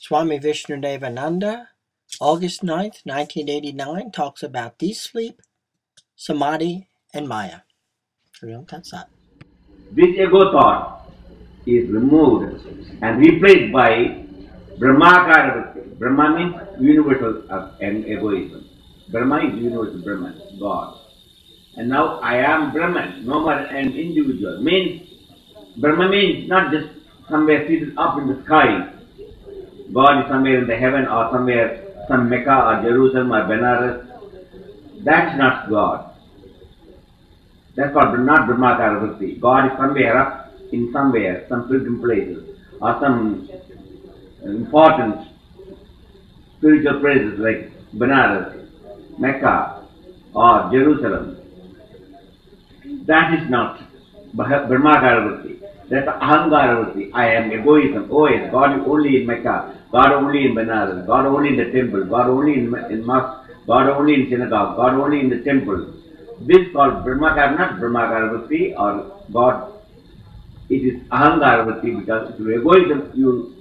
Swami Vishnu-devananda, August 9th, 1989, talks about deep sleep, Samadhi, and Maya. That's that. This ego thought is removed and replaced by Brahmakara Vritti. Brahma means universal and egoism. Brahma is universal Brahman, God. And now I am Brahman, no more an individual. Brahma means not just somewhere seated up in the sky. God is somewhere in the heaven or somewhere, some Mecca or Jerusalem or Benares. That's not God. That's called not Brahmakara Vritti. God is somewhere up in somewhere, some pilgrim places or some important spiritual places like Benares, Mecca or Jerusalem. That is not Brahmakara Vritti. That's Ahankara Vritti. I am egoism. Oh yes, God is only in Mecca, God only in Benares, God only in the temple, God only in mosque, God only in synagogue, God only in the temple. This is called Brahmakara, not Brahmakara Vritti or God. It is Ahankara Vritti because through egoism you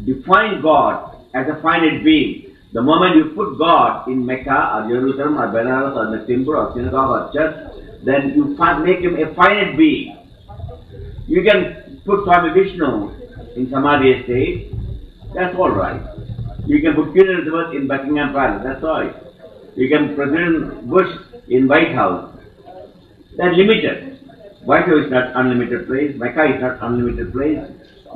define God as a finite being. The moment you put God in Mecca or Jerusalem or Benares or the temple or synagogue or church, then you make him a finite being. You can put Swami Vishnu in Samadhi Estates, that's alright. You can put Queen Elizabeth in Buckingham Palace, that's alright. You can put President Bush in White House. They're limited. White House is not unlimited place, Mecca is not unlimited place,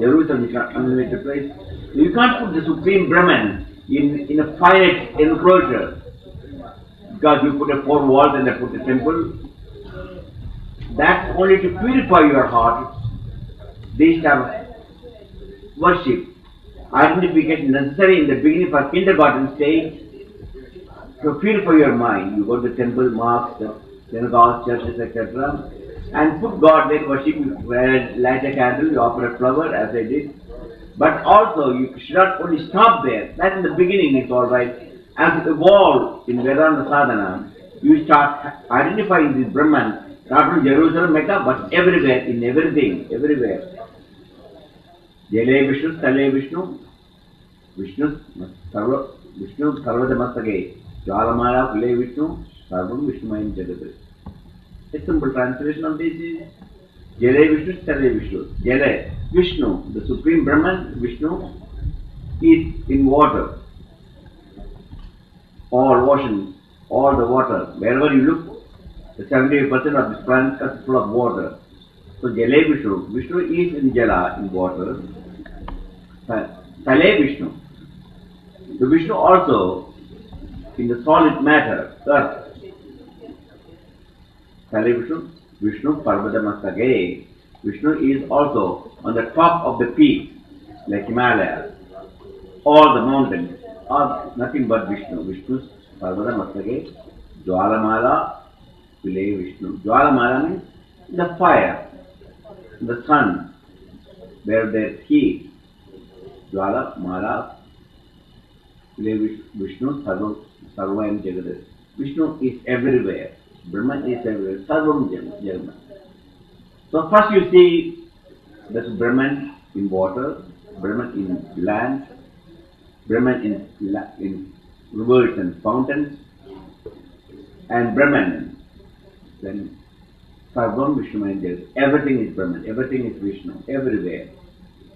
Jerusalem is not unlimited place. You can't put the Supreme Brahman in a finite enclosure because you put a four walls and they put a temple. That's only to purify your heart. This type of worship, identification necessary in the beginning for kindergarten stage to purify your mind. You go to the temple, mosque, synagogues, churches, etc. and put God there, worship, you light a candle, you offer a flower as I did. But also you should not only stop there. That in the beginning is alright. As you evolve in Vedanta sadhana, you start identifying this Brahman not in Jerusalem, Mecca, but everywhere, in everything, everywhere. Jale Vishnu, Stale Vishnu, Vishnu Sarvadamastage, Jwalamala, Kule Vishnu, Sarvam Vishnumayam Jagat. A simple translation of this is Jale Vishnu, Stale Vishnu. Jale, Vishnu, the Supreme Brahman, Vishnu, is in water. All oceans, all the water, wherever you look, the 78% of this planet is full of water. So Jale Vishnu, Vishnu is in Jala, in water. Sale Vishnu. The Vishnu also in the solid matter, earth. Sale Vishnu, Vishnu Parvadamastage. Vishnu is also on the top of the peak, like Himalaya. All the mountains are nothing but Vishnu. Vishnu Parvadamastage, Jwalamala, Vile Vishnu. Jwalamala means the fire, the sun, where there is heat. Jwala, Mala, Vile Vishnu, Sarvayam Jagat. Vishnu is everywhere. Brahman is everywhere. Sarvam Jagat. So first you see this Brahman in water, Brahman in land, Brahman in rivers and fountains, and Brahman. Then Sarvam Vishnumayam Jagat. Everything is Brahman, everything is Vishnu, everywhere,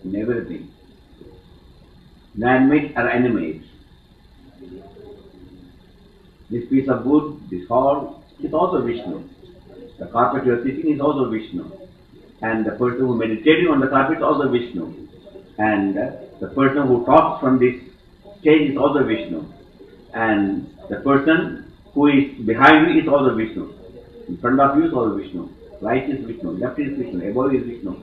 in everything. Man-made or animate. This piece of wood, this hall, is also Vishnu. The carpet you are sitting is also Vishnu. And the person who is meditating on the carpet is also Vishnu. And the person who talks from this stage is also Vishnu. And the person who is behind you is also Vishnu. In front of you is also Vishnu. Right is Vishnu, left is Vishnu, above is Vishnu.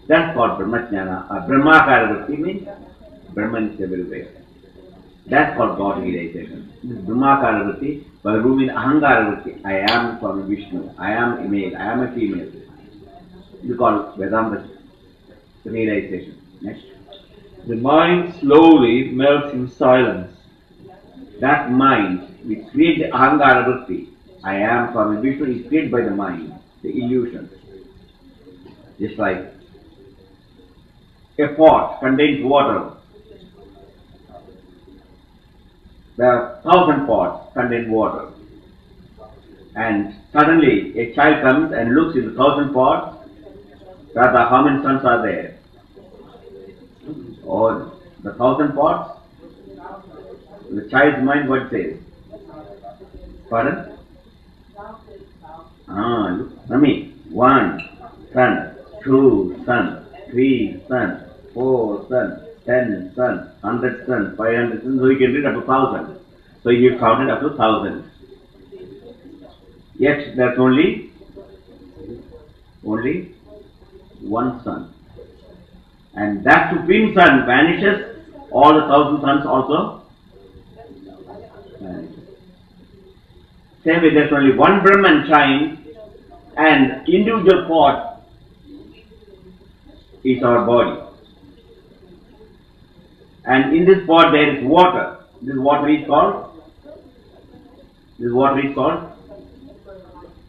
That's called Brahmajnana. Brahmakara Vritti means Brahman is everywhere. That's called God realization. This is Brahmakara Vritti. By rooming Ahankara Vritti, I am Swami Vishnu, I am a male, I am a female. This is called Vedanta realization. Next. The mind slowly melts in silence. That mind which creates the Ahankara Vritti, I am Swami Vishnu, is created by the mind, the illusion. Just like a pot contains water. there are 1,000 pots contain water. And suddenly a child comes and looks in the 1,000 pots. Rather, how many suns are there? Or the 1,000 pots? The child's mind what says? Pardon? Look, Rami, 1 sun, 2 sun, 3 sun, 4 sun, 10 sun, 100 sun, 500 sun, so you can read up to 1,000. So you counted up to 1,000. Yet there's only one sun. And that supreme sun vanishes, all the 1,000 suns also vanish. Same way, there's only one Brahman shines, and individual pot is our body. And in this pot there is water. This water is called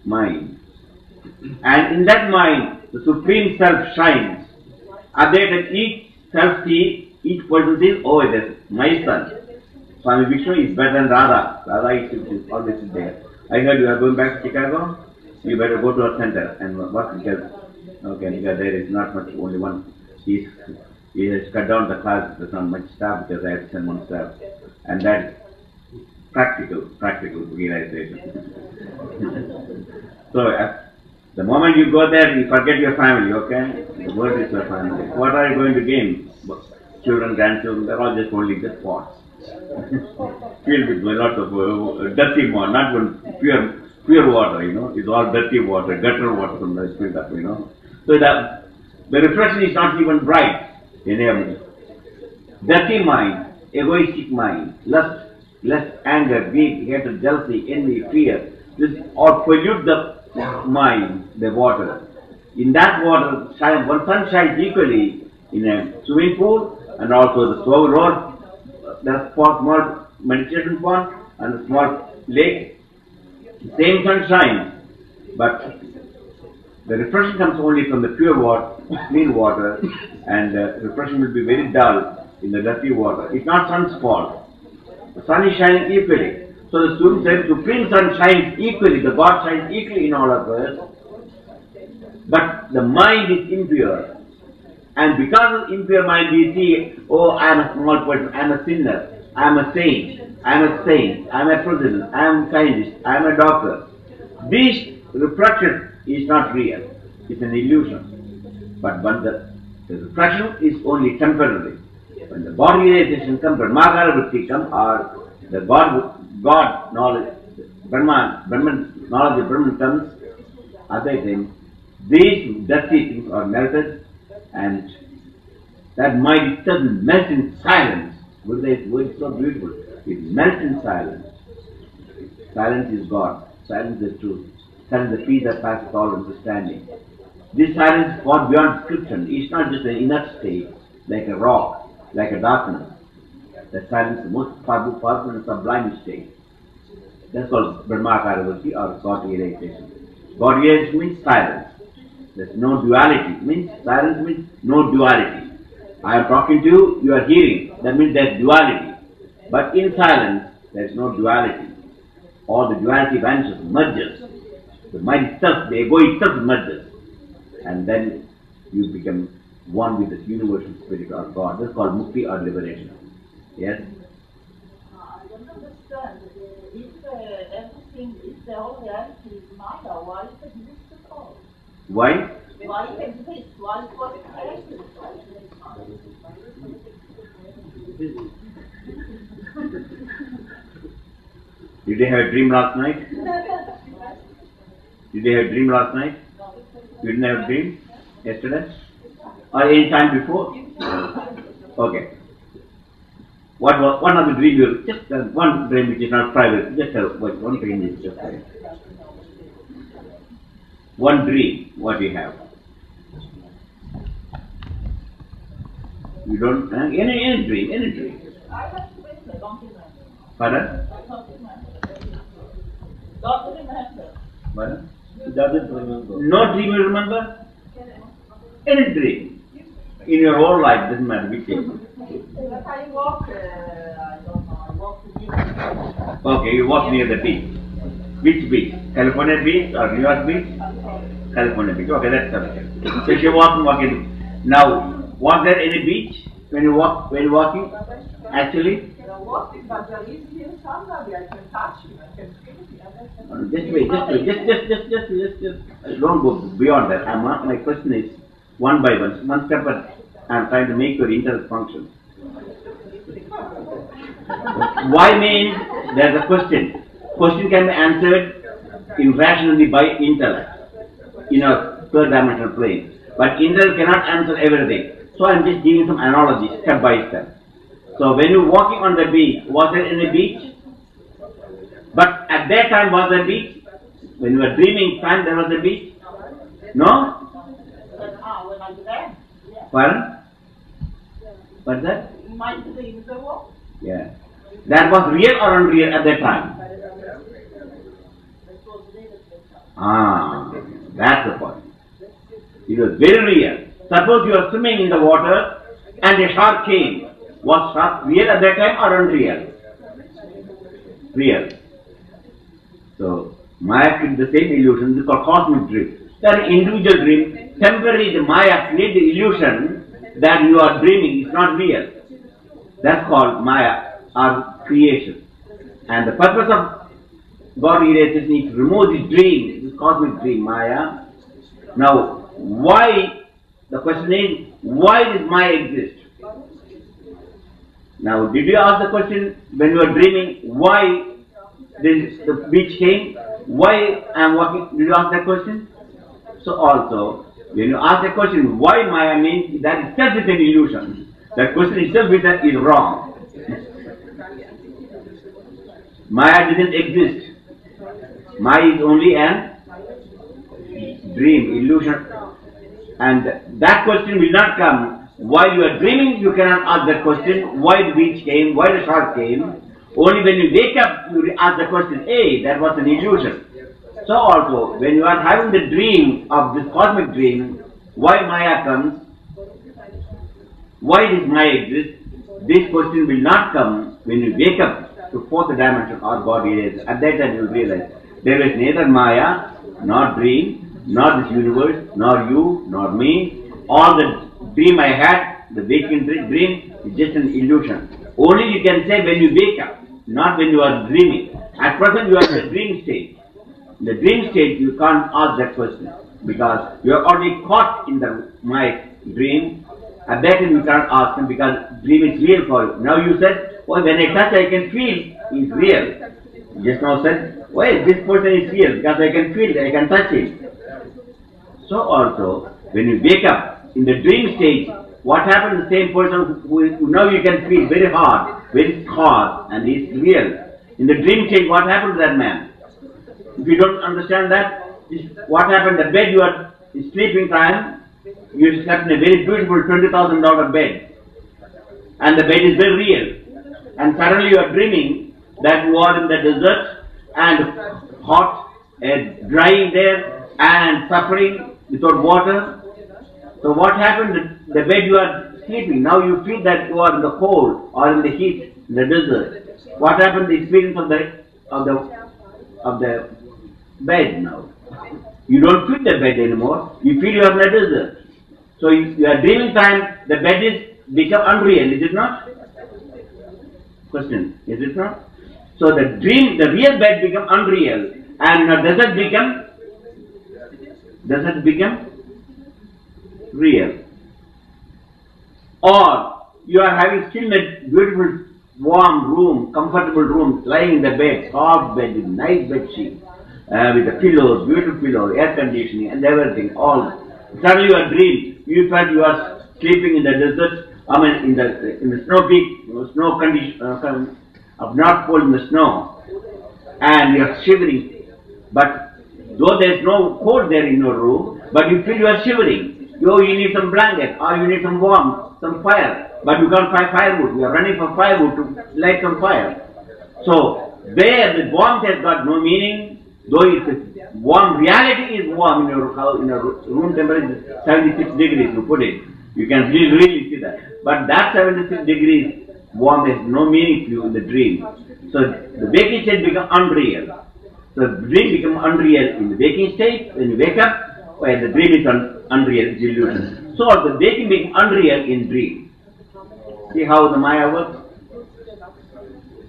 mind. And in that mind, the Supreme Self shines. At that each self sees, each person sees, oh, that's my son. Swami Vishnu is better than Radha. Radha is always there. I heard you are going back to Chicago. You better go to our center and work because there is not much, only one. He has cut down the class. There's not much staff because I have to send one staff, and that is practical realization. So the moment you go there, you forget your family. Okay, the world is your family. What are you going to gain? Children, grandchildren, they're all just only just pots. Filled with lots of dirty water, not even pure water, it's all dirty water, gutter water from the filled up, So the reflection is not even bright in everything. Dirty mind, egoistic mind, lust, anger, greed, hatred, jealousy, envy, fear, this all pollute the mind, the water. In that water, one sun shines equally in a swimming pool and also the slow road. There's a small meditation pond and a small lake. Same sun shines, but the reflection comes only from the pure water, clean water, and reflection will be very dull in the dirty water. It's not sun's fault. The sun is shining equally. So the student said, Supreme Sun shines equally, the God shines equally in all of us, but the mind is impure. And because of impure mind, we see, oh, I am a small person, I am a sinner, I am a saint, I am a president, I am a scientist, I am a doctor. This reflection is not real, it's an illusion. But when the reflection is only temporary. When the body realization comes, Brahmakara Vritti comes, or the God knowledge, Brahman knowledge of Brahman comes, at that time, these dirty things are melted, and that mind itself melts in silence. Buddha's word is so beautiful. It melts in silence. Silence is God. Silence is truth. Silence is the peace that passes all understanding. This silence is far beyond description. It's not just an inner state, like a rock, like a darkness. That silence is the most powerful and sublime state. That's called Brahmakara Vritti or God realization. God realization means silence. There's no duality. Means silence means no duality. I am talking to you, you are hearing. That means there's duality. But in silence, there's no duality. All the duality vanishes, merges. The mind itself, the ego itself merges. And then you become one with this universal spirit or God. This is called mukti or liberation. Yes? I don't understand. If everything is the whole reality is Maya, why is it mystical? Why? Why it exists? Why it was created? Did they have a dream last night? Did they have a dream last night? You didn't have a dream yesterday? Or any time before? Okay. What are the dreams? Just one dream which is not private. Just one dream is just private. One dream, what do you have? You don't any dream, any dream. I have to wait, I don't remember. Pardon? I don't remember. Pardon? He doesn't remember. No dream you remember? Any dream. In your whole life, doesn't matter which age. But I walk, I don't know, I walk to different Okay, you walk near the beach. Which beach? California beach or New York beach? California beach. Okay, that's okay. So you're walking. Now, was there any beach when you walk? When you're walking, actually? Walking, but there is here somebody. I can touch him. I can feel him. Just wait. Don't go beyond that. My question is one by one step at. I'm trying to make your intellect function. Why means there's a question. Question can be answered irrationally by intellect in a third dimensional plane. But intellect cannot answer everything. So I'm just giving some analogies step by step. So when you're walking on the beach, was there any beach? But at that time was there beach? When you were dreaming time there was a beach? No? When I dreamt. Pardon? What's that? In my dreams there was. Yeah. That was real or unreal at that time? That's the point. It was very real. Suppose you are swimming in the water and a shark came. Was shark real at that time or unreal? Real. So, Maya created the same illusion. This is called cosmic dream. That individual dream, temporarily the Maya creates the illusion that you are dreaming. It's not real. That's called Maya or creation. And the purpose of God realization is to remove this dream, this cosmic dream, Maya. Now, why? The question is, why does Maya exist? Now, did you ask the question when you were dreaming, why the beach came? Why I am walking? Did you ask that question? So also, when you ask the question, why Maya means that itself is an illusion. That question itself is wrong. Maya didn't exist. Maya is only an dream, illusion. And that question will not come. While you are dreaming, you cannot ask that question, why the beach came, why the shark came. Only when you wake up, you ask the question, hey, that was an illusion. So also, when you are having the dream of this cosmic dream, why Maya comes, why does Maya exist, this question will not come when you wake up to fourth dimension or God is. At that time you will realize there is neither Maya, nor dream, nor this universe, nor you, nor me. All the dream I had, the waking dream, is just an illusion. Only you can say when you wake up, not when you are dreaming. At present you are in the dream state. In the dream state you can't ask that question because you are already caught in my dream. At that time you can't ask him because dream is real for you. Now you said, well, when I touch I can feel it's real. You just now said, well, this person is real because I can feel it, I can touch it. So also, when you wake up in the dream state, what happened to the same person who now you can feel very hard, very hard, and he's real. In the dream state, what happened to that man? If you don't understand that, what happened? The bed you are in sleeping time, you slept in a very beautiful $20,000 bed, and the bed is very real. And suddenly you are dreaming that you are in the desert and hot, drying there, and suffering without water. So what happened? The bed you are sleeping, now you feel that you are in the cold or in the heat, in the desert. What happened? The experience of the bed now. You don't feel the bed anymore. You feel you are in the desert. So you are dreaming time. The bed is become unreal. Is it not? Question. Is it not? So the dream, the real bed become unreal, and the desert become real. Or you are having still a beautiful warm room, comfortable room, lying in the bed, soft bed with nice bed sheet, with the pillows, beautiful pillows, air conditioning and everything, all. Suddenly you are dream, you felt you are sleeping in the desert, in the snow peak, snow condition, of North Pole in the snow, and you are shivering. But though there is no cold there in your room, but you feel you are shivering. You need some blanket, or you need some warmth, some fire, but you can't find firewood. You are running for firewood to light some fire. So there the warmth has got no meaning, though it's warm. Reality is warm in your house, in your room temperature is 76 degrees. You put it, you can really see that. But that 76 degrees Warmth has no meaning to you in the dream. So the waking state becomes unreal. So the dream becomes unreal in the waking state. When you wake up, while the dream is unreal, it's illusion. So the waking becomes unreal in dream. See how the Maya works?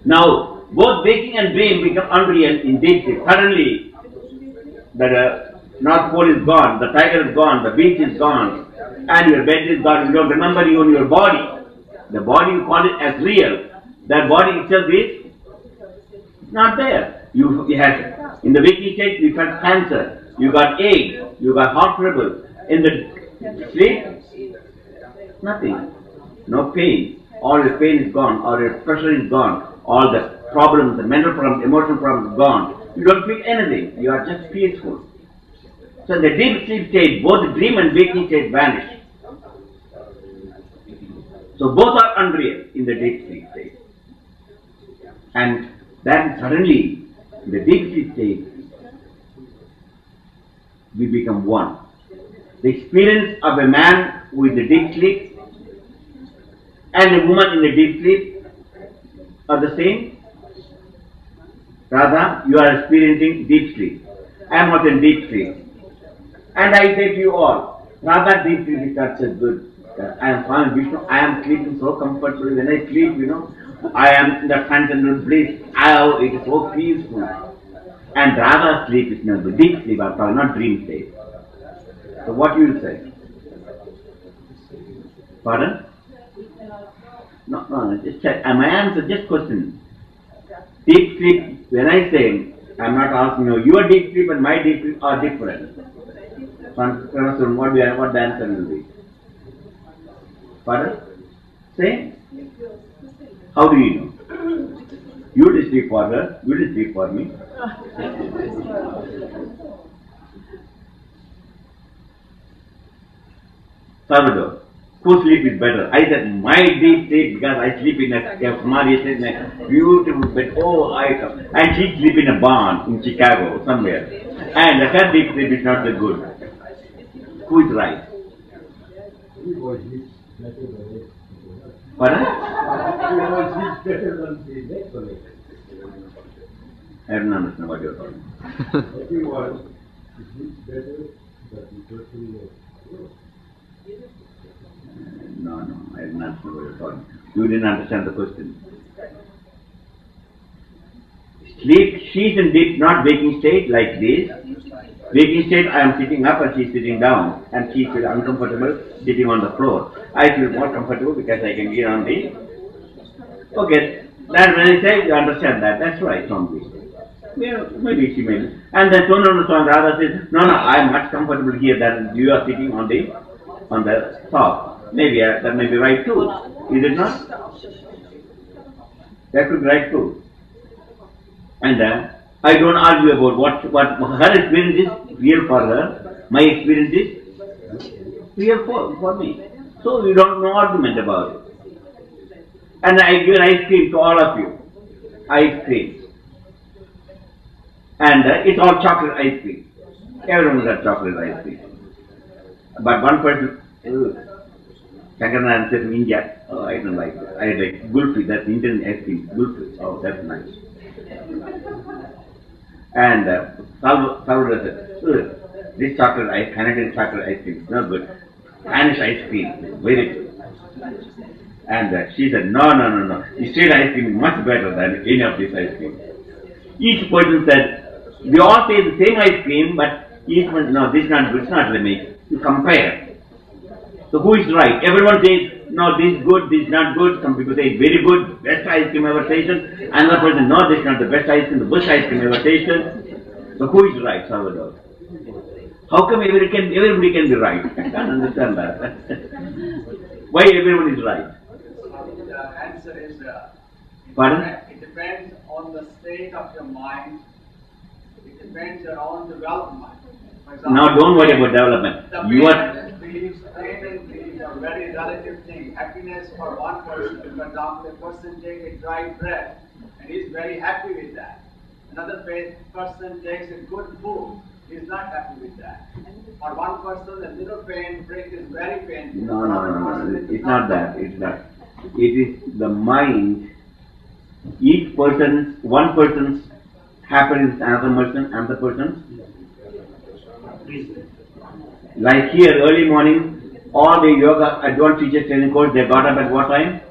Now, both waking and dream become unreal in deep sleep. Suddenly, the North Pole is gone, the tiger is gone, the beach is gone, and your bed is gone. You don't remember even your body. The body you call it as real. That body itself is not there. You had in the waking state you got cancer, you got AIDS, you got heart trouble. In the sleep, nothing, no pain. All your pain is gone, all your pressure is gone, all the problems, the mental problems, emotional problems gone. You don't feel anything. You are just peaceful. So in the deep sleep state, both the dream and waking state vanish. So both are unreal in the deep sleep state. And then suddenly, in the deep sleep state, we become one. The experience of a man who is in the deep sleep and a woman in the deep sleep are the same. Rather, you are experiencing deep sleep. I am not in deep sleep. And I say to you all, Radha, deep sleep is not so good. I am Swami Vishnu, I am sleeping so comfortably. When I sleep, I am in the transcendental bliss. It is so peaceful. And Radha's sleep is not the deep sleep, I'm talking, not dream state. So what you will say? Pardon? No, just check. My answer, just question. Deep sleep, when I say, I'm not asking you, your deep sleep and my deep sleep are different. What the answer will be? Pardon? Say? How do you know? You will sleep for her, you will sleep for me. Salvador, whose sleep is better? I said my deep sleep because I sleep in a Samadhi Estates, in a beautiful bed. And she sleep in a barn in Chicago somewhere. And her deep sleep is not so good. Who is right? Pardon? I don't understand what you're talking about. Everyone sleeps better, but the person No, I didn't understand what you're talking about. You didn't understand the question. Sleep, she's in deep, not waking state like this. Waking state, I am sitting up and she's sitting down, and she feels uncomfortable sitting on the floor. I feel more comfortable because I can get on the. Okay, that when I say you understand that, that's right, Swami. Maybe she may. And then no, Swami Radha says, no, I am much comfortable here than you are sitting on the top. Maybe that may be right too. Is it not? That could be right too. And I don't argue about what her experience is real for her. My experience is real for me. So we don't no argument about it. And I give ice cream to all of you. Ice cream. And it's all chocolate ice cream. Everyone has chocolate ice cream. But one person, Shankaranan said in India, oh, I don't like it. I like gulfi, that's Indian ice cream. Gulfi, oh, that's nice. And Salvador said, this chocolate Canadian chocolate ice cream is not good. Spanish ice cream, very good. And she said, no. Straight ice cream is much better than any of this ice cream. Each person said, they all say the same ice cream, but each one, no, this is not good, it's not limit. You compare. So who is right? Everyone says, no, this is good, this is not good. Some people say it's very good, best ice cream ever tasted. Another person, no, this is not the best ice cream, the best ice cream ever tasted. So who is right, Salvador? How come everybody can be right? I can't understand that. Why everyone is right? The answer is, Pardon? it depends on the state of your mind. It depends on your own development. For example, Now don't worry about development. You are... Pain and grief are very relative thing. Happiness for one person, for example, a person takes a dry bread and is very happy with that. Another person takes a good food, is not happy with that. For one person, a little pain break is very painful. No. It's not that. It's not. It is the mind. Each person's, one person's happiness, another person's. Like here, early morning, all the yoga advanced teachers training course, they got up at what time?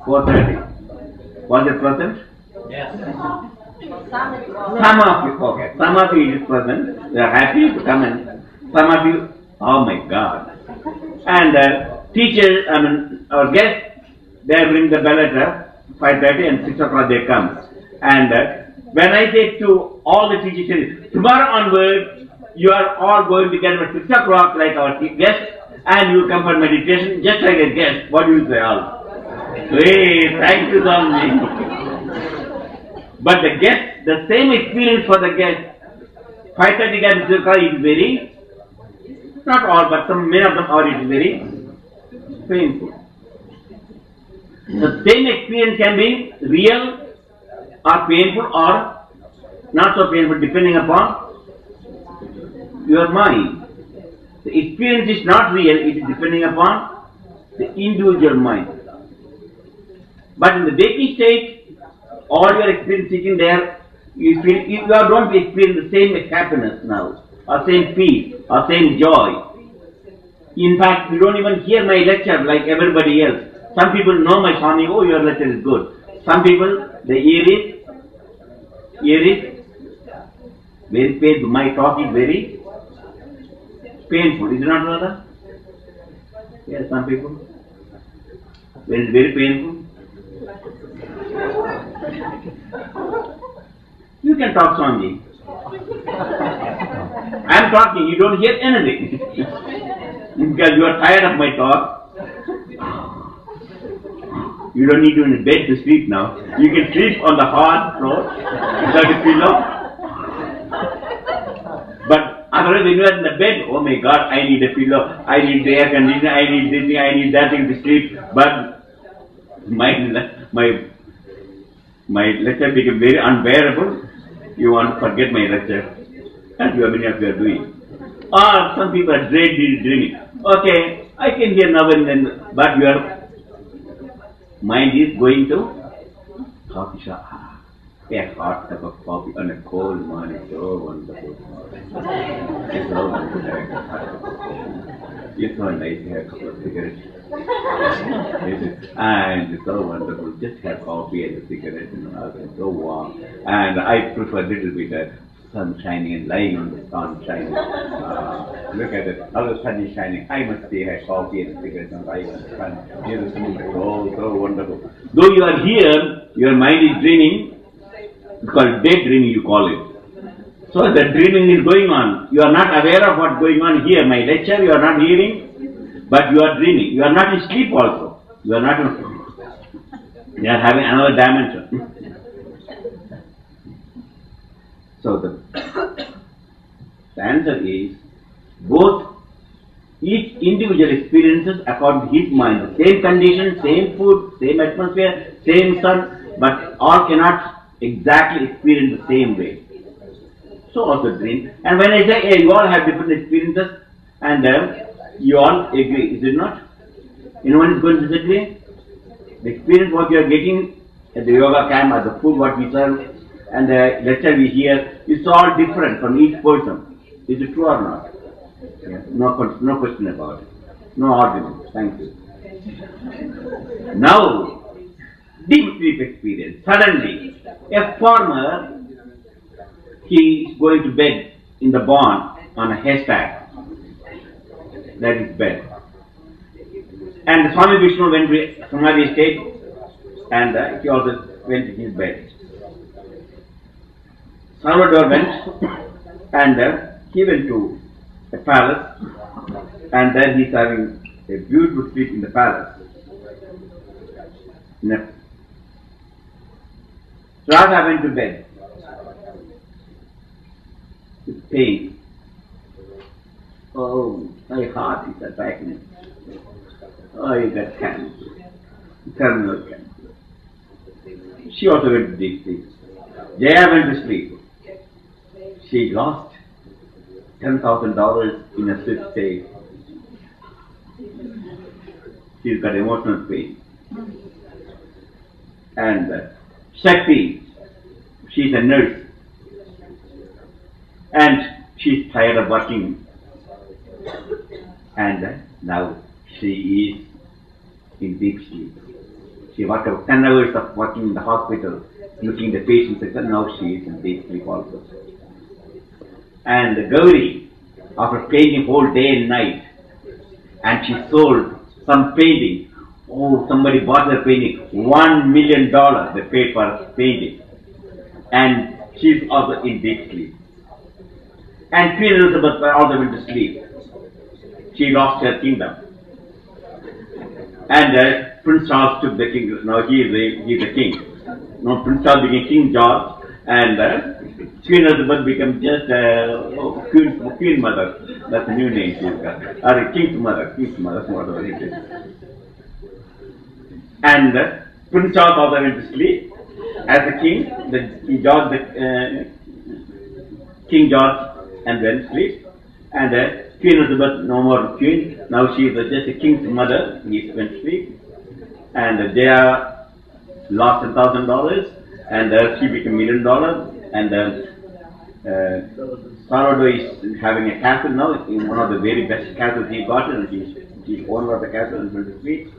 4:30. Was it present? Yes. Some of you, okay. Some of you is present. They are happy to come in. Some of you, oh my God. And teachers, our guests, they bring the bell at 5:30 and 6 o'clock they come. And when I say to all the teachers, tomorrow onward, you are all going to get at 6 o'clock like our guests, and you come for meditation just like a guest. What do you say all? Hey, thank you, Swami. But the guest, the same experience for the guest, 5:30 get 6 o'clock is very, not all, but many of them are, it is very painful. The same experience can be real or painful or not so painful, depending upon your mind. The experience is not real, it is depending upon the individual mind. But in the waking state, all your experience sitting there, you feel you don't experience the same happiness now, or same peace, or same joy. In fact, you don't even hear my lecture like everybody else. Some people know my Swami, oh, your lecture is good. Some people, they hear it, very painful. My talk is very painful. Is it not, brother? Yes, some people. When it's very painful. You can talk, Swami. I am talking, you don't hear anything. Because you are tired of my talk. You don't need to in bed to sleep now. You can sleep on the hard floor without a pillow. But otherwise, when you are in the bed, oh my God, I need a pillow, I need the air conditioner, I need this thing, I need that thing to sleep. But my lecture became very unbearable. You want to forget my lecture. That's what many of you are doing. Or some people are dreaming. Okay, I can hear now and then, but your mind is going to coffee shop. A hot cup of coffee on a cold morning, so wonderful. It's so wonderful to have a hot cup of coffee. It's so nice to have a couple of cigarettes. And it's so wonderful. Just have coffee and a cigarette, it's so warm. And I prefer a little bit of sun shining and lying on the sun shining. Look at it, how the sun is shining. I must say, have coffee and a cigarette and lying on the sun. It's so wonderful. Though you are here, your mind is dreaming. It's called daydreaming, you call it. So the dreaming is going on. You are not aware of what's going on here. My lecture, you are not hearing, but you are dreaming. You are not in sleep also. You are not in sleep. You are having another dimension. So the answer is, both each individual experiences according to his mind. The same condition, same food, same atmosphere, same sun, but all cannot exactly experience the same way. So also dream. And when I say, hey, you all have different experiences, and you all agree, is it not? Anyone is going to disagree? The experience what you are getting at the yoga camp, or the food what we serve, and the lecture we hear, it's all different from each person. Is it true or not? Yeah. No question about it. No argument. Thank you. Now, deep sleep experience. Suddenly, a farmer, he is going to bed in the barn on a haystack. That is bed. And Swami Vishnu went to Samadhi Estates, and he also went to his bed. Salvador went, and he went to a palace, and then he's having a beautiful sleep in the palace. Radha went to bed with pain. Oh, my heart is attacking me. Oh, you got cancer, terminal cancer. She also went to deep sleep. Jaya went to sleep. She lost $10,000 in a swift day. she's got emotional pain. And Shakti, she's a nurse. And she's tired of working. And now she is in deep sleep. She worked out 10 hours of working in the hospital, looking at the patients, and now she is in deep sleep also. And Gauri, after painting whole day and night, and she sold some painting. Oh, somebody bought her painting, $1 million they paid for painting. And she's also in deep sleep. And Queen Elizabeth also went to sleep. She lost her kingdom. And Prince Charles took the kingdom. Now he is the king. Now Prince Charles became King George, and Queen Elizabeth became just Queen Mother. That's a new name she's got. Or King's Mother, whatever it is. And Prince Charles also went to sleep as a king. King George and went to sleep. And Queen Elizabeth, no more queen. Now she is just a king's mother. He went to sleep. And they are lost $1,000. And she became $1 million. And Salvador is having a castle now, in one of the very best castles he got, and she's owner of the castle and went to sleep.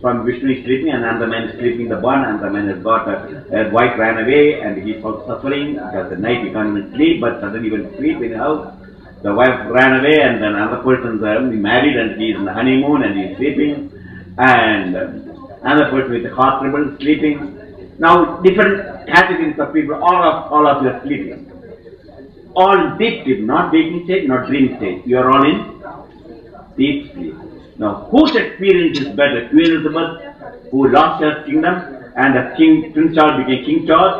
Swami Vishnu is sleeping, and another man is sleeping in the barn. Another man has got a wife ran away, and he's also suffering because at night he can't even sleep, but suddenly he went to sleep in the house. The wife ran away, and then another person is married, and he's in the honeymoon, and he's sleeping. And another person with the heart trouble is sleeping. Now, different categories of people, all of you are sleeping. All deep sleep, not waking state, not dream state. You are all in deep sleep. Now, whose experience is better? Queen Elizabeth, who lost her kingdom, and Prince Charles became King George,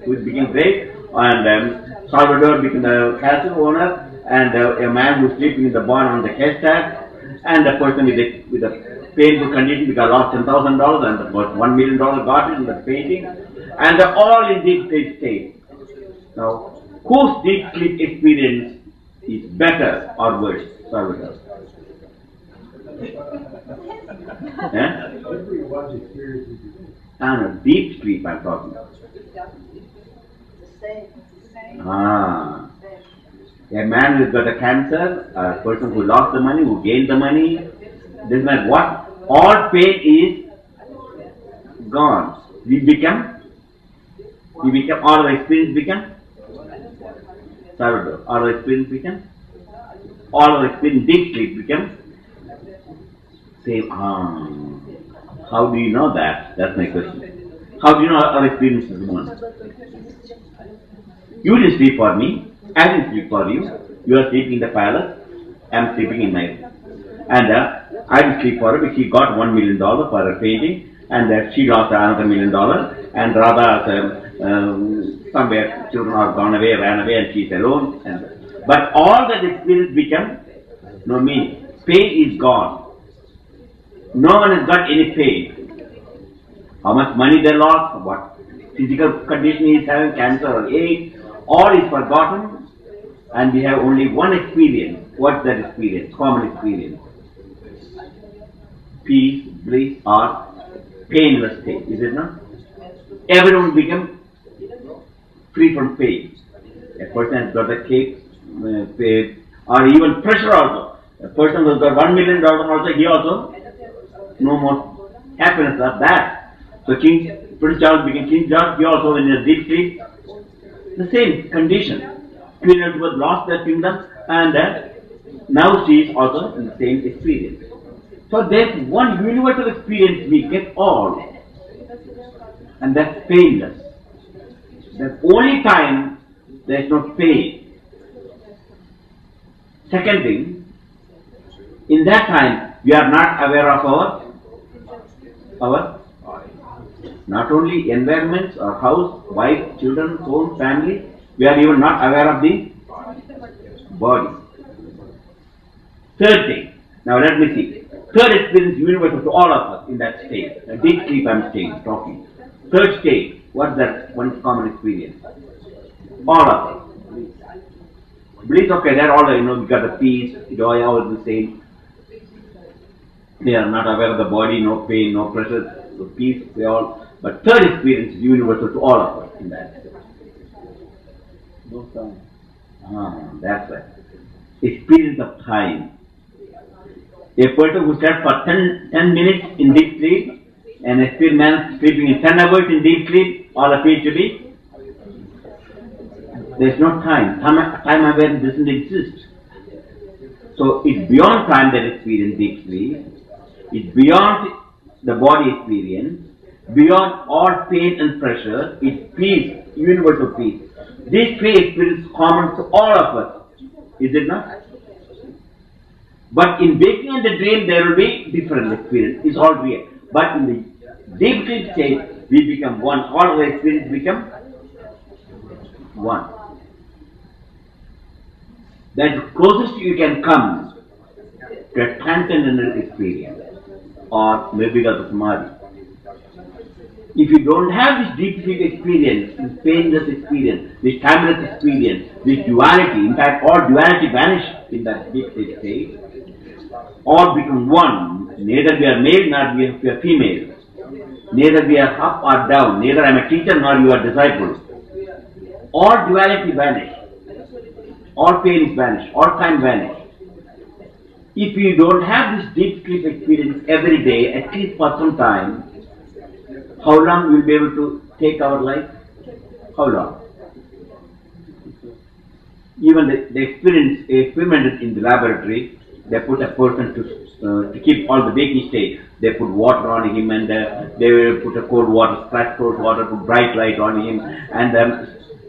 who became great, and Salvador became the castle owner, and a man who is sleeping in the barn on the haystack, and a person with a painful condition because lost $10,000, and the $1 million got it in the painting, and they're all in deep sleep state. Now, whose deep sleep experience is better or worse? Salvador. Everyone's experience is different. No, deep sleep I'm talking. A man who's got a cancer, a person who lost the money, who gained the money, doesn't matter what, all pain is gone. All our experience become Salvador. All our experience become, all our experience deep sleep become same. How do you know that? That's my question. How do you know our experience is one? You didn't sleep for me. I didn't sleep for you. You are sleeping in the palace. I am sleeping in my room. And I didn't sleep for her because she got $1 million for her painting, and she lost another $1 million. And rather, somewhere children are gone away, ran away, and she's alone. But all that experience become no meaning. Pain is gone. No one has got any pain. How much money they lost, what physical condition he is having, cancer or AIDS, all is forgotten, and we have only one experience. What's that experience? Common experience. Peace, bliss, or painless state, is it not? Everyone become free from pain. A person has got a cake, pain, or even pressure also. A person who has got $1 million also, he also no more happiness of that. So Prince Charles became King George, he also in a deep sleep. The same condition. Queen Elizabeth lost their kingdom, and now she is also in the same experience. So there's one universal experience we get all, and that's painless. That's only time there is no pain. Second thing, in that time we are not aware of our not only environments, our house, wife, children, home, family, we are even not aware of the body. Third thing, now let me see. Third experience universal to all of us in that state. A deep sleep I'm staying, talking. Third state, what's that one common experience? All of us. Bliss, okay, they're all, we got the peace, joy, all the same. They are not aware of the body, no pain, no pressure, so peace, they all. But third experience is universal to all of us in that sense. No time. That's right. Experience of time. A person who slept for 10 minutes in deep sleep, and a man sleeping in 10 hours in deep sleep, all appear to be. There's no time. Time awareness doesn't exist. So it's beyond time that experience deep sleep. It's beyond the body experience. Beyond all pain and pressure. It's peace, universal peace. These three experiences common to all of us. Is it not? But in waking and the dream, there will be different experience. It's all real. But in the deep sleep state, we become one. All of the experiences become one. That's the closest you can come to a transcendental experience, or maybe because of Samadhi. If you don't have this deep sleep experience, this painless experience, this timeless experience, this duality, in fact all duality vanishes in that deep sleep state, all become one. Neither we are male nor we are female. Neither we are up or down. Neither I am a teacher nor you are disciple. All duality vanish. All pain is vanished. All time vanish. If you don't have this deep sleep experience every day, at least for some time, how long will we be able to take our life? How long? Even the experimented in the laboratory, they put a person to keep all the waking state. They put water on him, and they will put a cold water, splash cold water, put bright light on him, and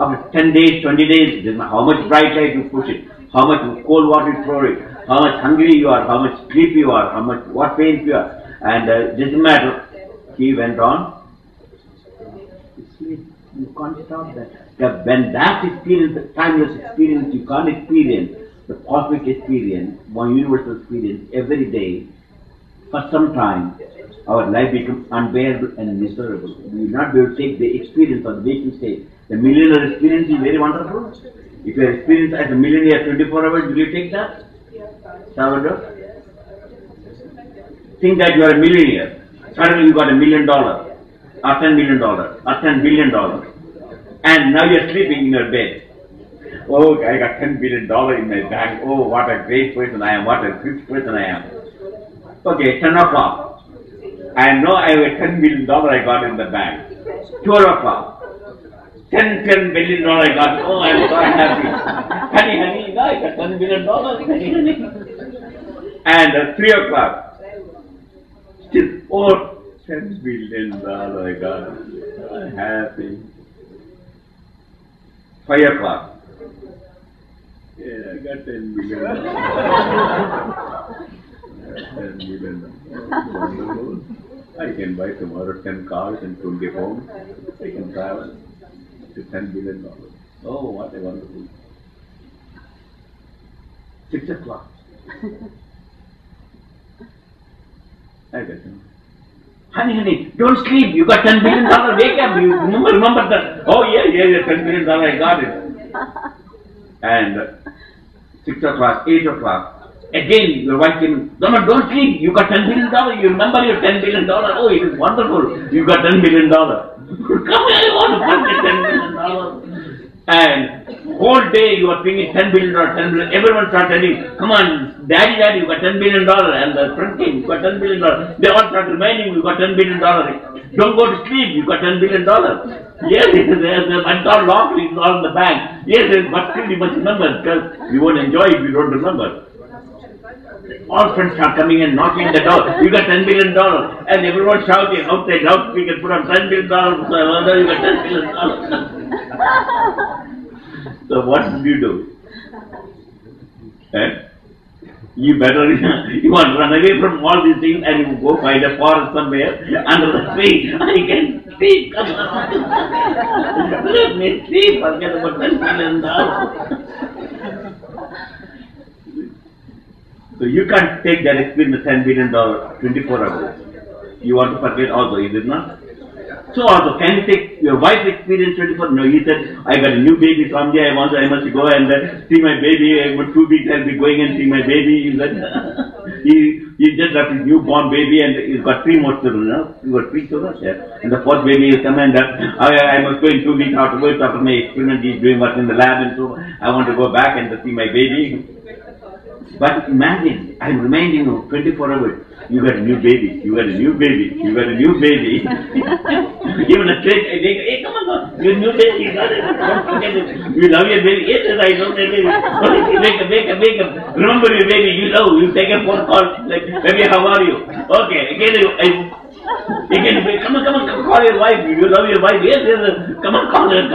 after 10 days, 20 days, doesn't matter how much bright light you push it, how much cold water you throw it, how much hungry you are, how much sleepy you are, how much what pain you are, and doesn't matter. He went on. You can't stop that. When that experience, the timeless experience, you can't experience the cosmic experience, one universal experience every day, for some time, our life becomes unbearable and miserable. We will not be able to take the experience of the waking state. The millionaire experience is very wonderful. If you are experienced as a millionaire 24 hours, will you take that? Salvador? Think that you are a millionaire. Suddenly you got $1 million, or $10 million, or $10 billion. And now you are sleeping in your bed. Oh, I got $10 billion in my bank. Oh, what a great person I am. What a rich person I am. Okay, 10 o'clock. I know I have a $10 billion I got in the bank. 12 o'clock. $10 billion I got. Oh, I'm so happy. Honey, I got $10 billion. Honey. And 3 o'clock. Still, oh, $10 billion I got. I'm happy. 5 o'clock. Yeah, I got $10 billion. $10 billion. I can buy tomorrow 10 cars and 20 homes. I can travel to $10 billion. Oh, what a wonderful. 6 o'clock. I got him. Honey, don't sleep. You got $10 billion. Wake up. You remember that. Oh, yeah, $10 billion. I got it. And 6 o'clock, 8 o'clock. Again, your wife came, don't sleep. You got $10 billion. You remember your $10 billion. Oh, it is wonderful. You got $10 billion. Come here, I want to put the $10 billion. And whole day you are thinking $10 billion, $10 billion. Everyone starts telling, come on, daddy, you got $10 billion. And the friend came, you got $10 billion. They all start reminding you got $10 billion. Don't go to sleep, you got $10 billion. Yes, it's all locked, it's all in the bank. Yes, but still you must remember, because you won't enjoy if you don't remember. All friends start coming and knocking the door. You got $10 billion. And everyone shouting outside, loudspeaker, put on $10 billion. So you got $10 billion. So what did you do? You better, you want to run away from all these things and you go find a forest somewhere under the tree. I can sleep. Come on. Let me sleep. Forget about $10 billion. So you can't take that experience, $10 billion, 24 hours. You want to forget also, is it not? So also, can you take your wife's experience 24? No, he said, I got a new baby someday, I must go and see my baby. In 2 weeks I'll be going and see my baby. He said, he just left his newborn baby and he's got 3 more children. You know? He got 3 children. Yeah. And the 4th baby will come and I must go in 2 weeks afterwards after my experiment. He's doing work in the lab and so I want to go back and see my baby. But imagine, I'm reminding you 24 hours. You got a new baby, you got a new baby, you got a new baby. Even a straight, hey, come on, your new baby, you got it. Don't forget it. You love your baby. Yes, I love your baby. Wake up. Remember your baby, you love, you take a phone call, like, baby, how are you? Okay, again, come on, call your wife. You love your wife. Yes, come on, call her.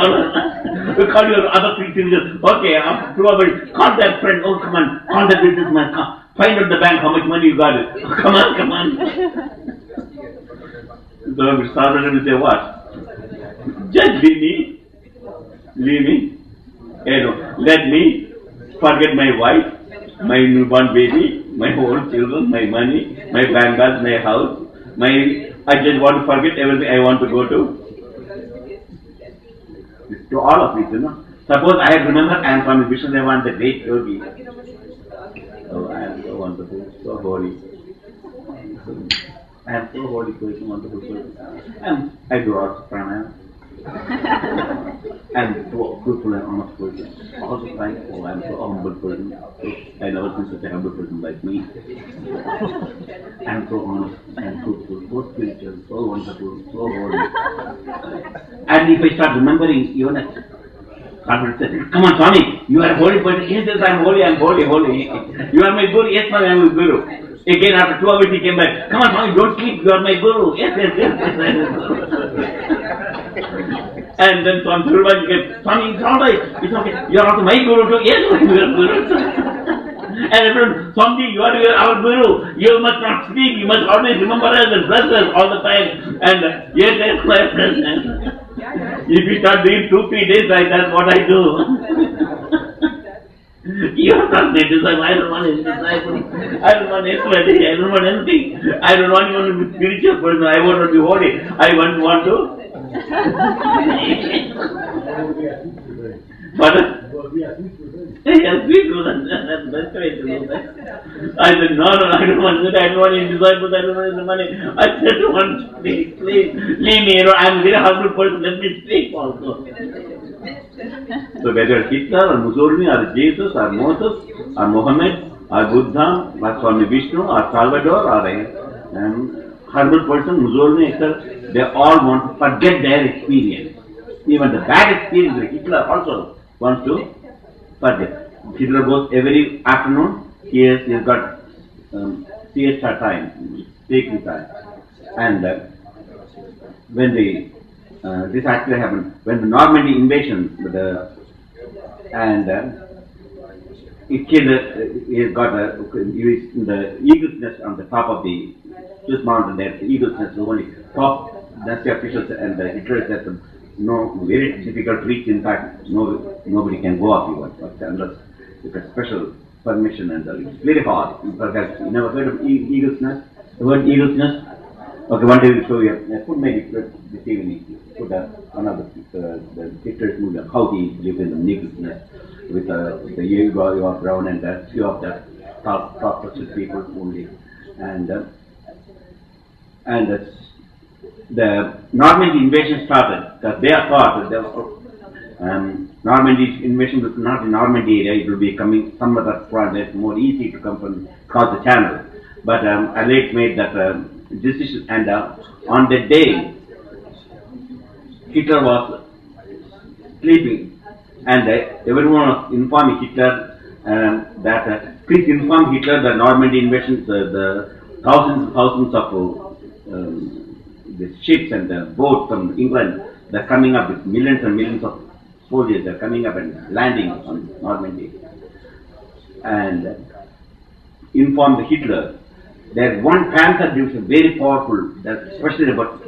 You call your other 3 children. Okay, after 2 hours, call that friend. Oh, come on, call that businessman. Come. Find out the bank how much money you got it. Come on. So Sarvana will say what? Just leave me. Let me forget my wife, my newborn baby, my whole children, my money, my bank balance, my house. I just want to forget everything I want to go to. To all of it, you know. Suppose I remember I am Swami Vishnu-devananda, the great yogi. Oh, I am so wonderful, so holy. I am so holy, so wonderful person. And I do lots of pranayama. And so truthful and honest person. Also thankful, I am so humble person. I never seen such a humble person like me. I am so honest and truthful, so spiritual, so wonderful, so holy. And if I start remembering even a God will say, come on, Swami, you are a holy person. Yes, I am holy. You are my guru. Yes, Swami, I am your guru. Again, after 2 hours, he came back. Come on, Swami, don't sleep. You are my guru. Yes, I am your guru. And then Swami Surabhaji came, Swami, it's all right. It's okay. You are also my guru too. Yes, I am your guru. And everyone, Swami, you are our guru. You must not sleep. You must always remember us and bless us all the time. And yes, my friend. If you start doing 2-3 days like that, what I do? You are not my disciple. I don't want any disciple. I don't want anybody. I don't want anything. I don't want even to be spiritual person. I want to be holy. I want to. Pardon? Yes, we do that. That's the best way to do that. I said, no, I don't want that. I don't want any disciples. I don't want any money. I said, please, leave me. I'm a very humble person. Let me speak also. So whether Hitler or Mussolini or Jesus or Moses or Muhammad or Buddha or Swami Vishnu or Salvador or a humble person, Mussolini, etc., they all want to forget their experience. Even the bad experience, like Hitler also wants to forget. Hitler goes every afternoon, he's got siesta time, taking time. And when this actually happened, when the Normandy invasion, it killed, he got the eagle's nest on the top of the Swiss mountain. There's the eagle's nest, the only top. That's the officials and the Hitler said, no, very difficult to reach. In fact, nobody can go up even, but unless with a special permission, and it's very hard. Perhaps you never heard of eagle's nest? The word eagle's nest? Okay, one day we'll show you. I put maybe this evening, put one of the Hitler's movie of how he lived in the eagle's nest with the ego of brown and a few of the top people only. And the Normandy invasion started because they thought that Normandy's invasion was not in Normandy area, it will be coming some other point that's more easy to come from across the channel. But Alec made that decision, and on that day Hitler was sleeping, and everyone was informing Hitler that please inform Hitler the Normandy invasion, the thousands of the ships and the boats from England, they're coming up with millions and millions of soldiers, they're coming up and landing on Normandy. And inform the Hitler. There's one Panther division, very powerful, that's especially about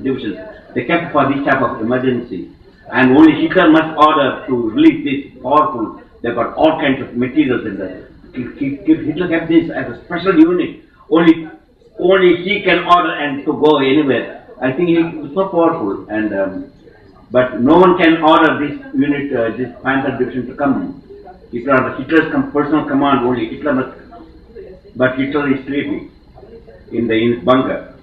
divisions. They kept for this type of emergency. And only Hitler must order to release this powerful, they've got all kinds of materials in there. Hitler kept this as a special unit. Only he can order and to go anywhere. I think he was so powerful, and but no one can order this unit, this Panther division to come. Hitler's personal command. Only Hitler must but Hitler is sleeping in his bunker.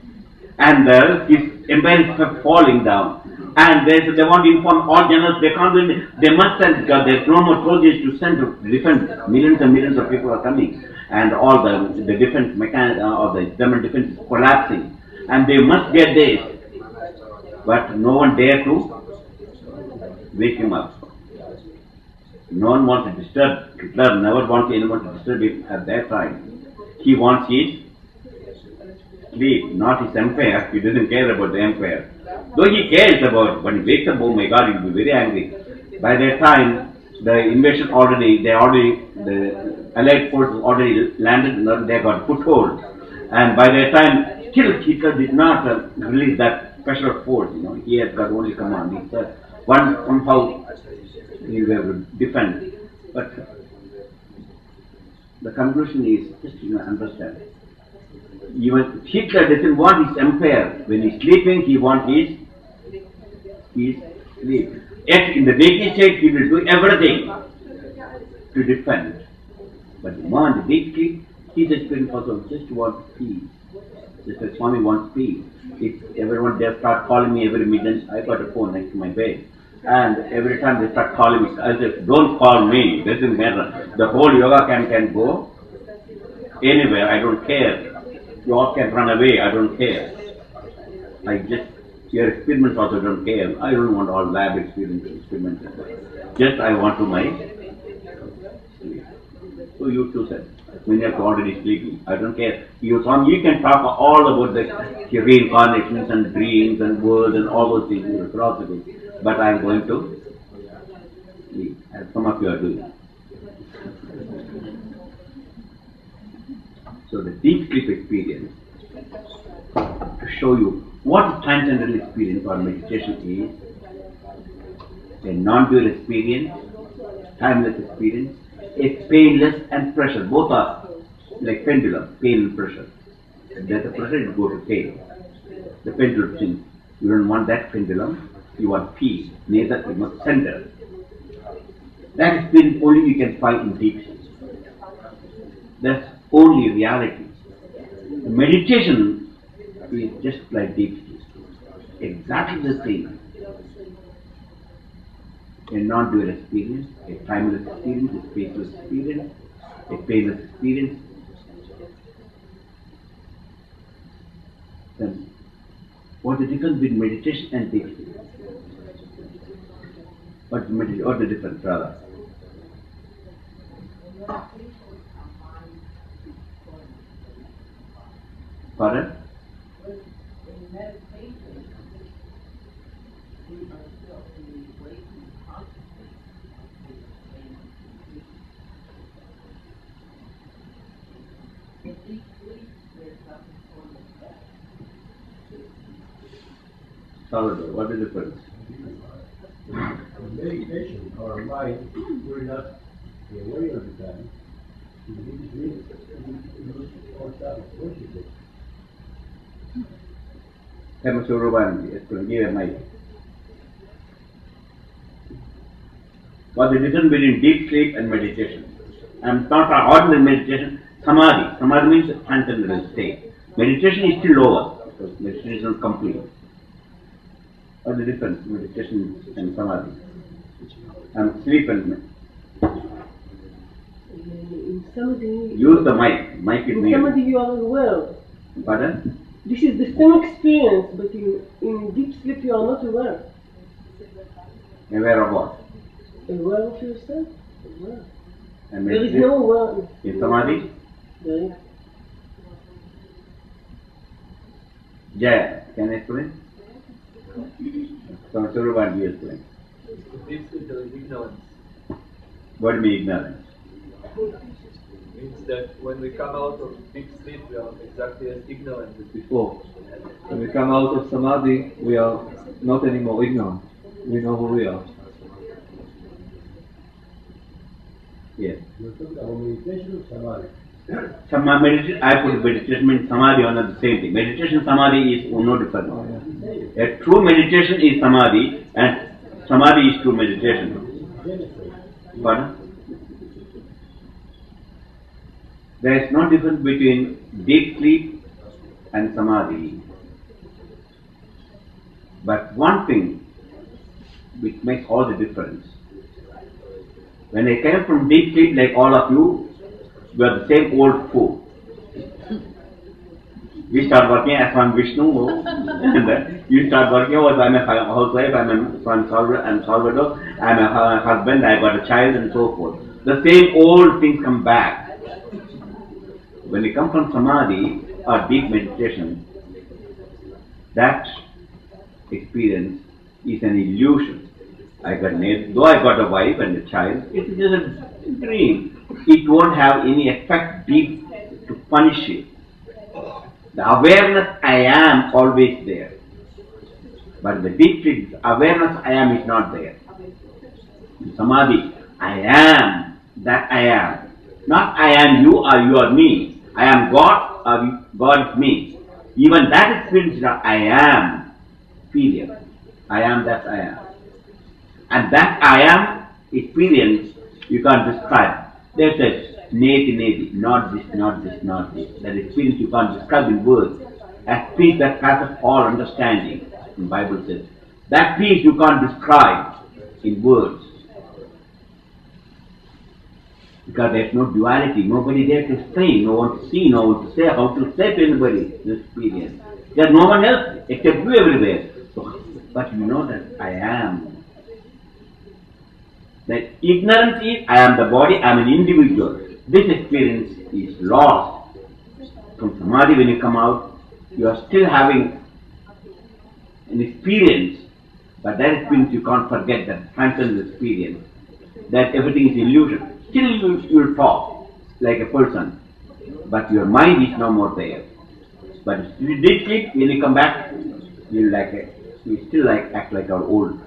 And his empire is falling down. And they want to inform all generals, they can't do it. They must send, because there's no more soldiers to send to defend. Millions and millions of people are coming. And all the defense mechanism of the German defense is collapsing. And they must get this. But no one dare to wake him up. No one wants to disturb. Hitler never wants anyone to disturb him at that time. He wants his sleep, not his empire. He doesn't care about the empire. Though he cares about, when he wakes up, oh my God, he'll be very angry. By that time, the invasion the Allied forces already landed, they got foothold. And by that time, still Hitler did not release that special force, he has got only command. He said, somehow he will defend. But the conclusion is, just understand. Even Hitler doesn't want his empire. When he's sleeping, he wants his sleep. Yet in the waking state, he will do everything to defend. But the moment the deep sleep, he just wants peace. Just as Swami wants peace. If everyone there start calling me every midnight, I got a phone next to my bed. And every time they start calling me, I say, don't call me, doesn't matter. The whole yoga camp can go anywhere, I don't care. You all can run away, I don't care. Your experiments also don't care. I don't want all lab experiments. Just I want to my sleep. So you too said, many are already sleeping. I don't care. You can talk all about the reincarnations and dreams and words and all those things, philosophy. But I am going to sleep, as some of you are doing. So the deep sleep experience, to show you what transcendental experience or meditation is, a non-dual experience, timeless experience, a painless and pressure. Both are like pendulum, pain and pressure. If there's a pressure, it will go to pain. The pendulum thing, you don't want that pendulum, you want peace, neither you must center. That experience only you can find in deep sleep. That's only reality. The meditation is just like deep sleep. Exactly the same. A non-dual experience, a timeless experience, a spaceless experience, a painless experience. Then, what's the difference between meditation and deep sleep? What's the difference, rather? Pardon? Salvador, what is the difference? In meditation, our mind will not be aware of the time. Give a mic. What's the difference between deep sleep and meditation? I'm not ordinary meditation, samadhi. Samadhi means transcendental state. Meditation is still lower, because meditation is not complete. What's the difference between meditation and samadhi? And sleep and in samadhi, use the mic. Mic is near. in samadhi you are aware. Pardon? This is the same experience, but in deep sleep you are not aware. Aware of what? Aware of yourself. Aware. And There is no awareness. in samadhi? There is. Jaya, can I explain? So, Suruban, you explain. Deep sleep is ignorance. What do you mean ignorance? Means that when we come out of deep sleep, we are exactly as ignorant as Before. When we come out of samadhi, we are not anymore ignorant. We know who we are. Yes. You're talking about meditation or samadhi? Meditation, I put meditation and samadhi on the same thing. Meditation samadhi is no different. Oh, yeah. A true meditation is samadhi, and samadhi is true meditation. Pardon? There is no difference between deep sleep and samadhi. But one thing which makes all the difference. When I came from deep sleep, like all of you, we are the same old food. We start working as Swami Vishnu, and you start working as I'm a housewife, I'm a son Salvador, I'm a husband, I got a child, and so forth. The same old things come back. When you come from samadhi or deep meditation, that experience is an illusion. Though I got a wife and a child, it is just a dream. It won't have any effect deep to punish it. The awareness I am always there. But the deep sleep, awareness I am is not there. In samadhi, I am that I am. Not I am you or you are me. I am God or God is me. Even that experience is I am period. I am that I am. And that I am experience you can't describe. There's a neti, not this, not this, not this. That experience you can't describe in words. As peace that passeth all understanding. The Bible says. That peace you can't describe in words. Because there's no duality, nobody there to explain, no one to see, no one to say, how to say to anybody this experience. There's no one else except you everywhere. But you know that I am. That ignorance is, I am the body, I am an individual. This experience is lost. From samadhi when you come out, you are still having an experience, but that experience you can't forget, that transcends experience. That everything is illusion. Still you will talk like a person, but your mind is no more there. But if you did sleep, when you come back, you still act like our old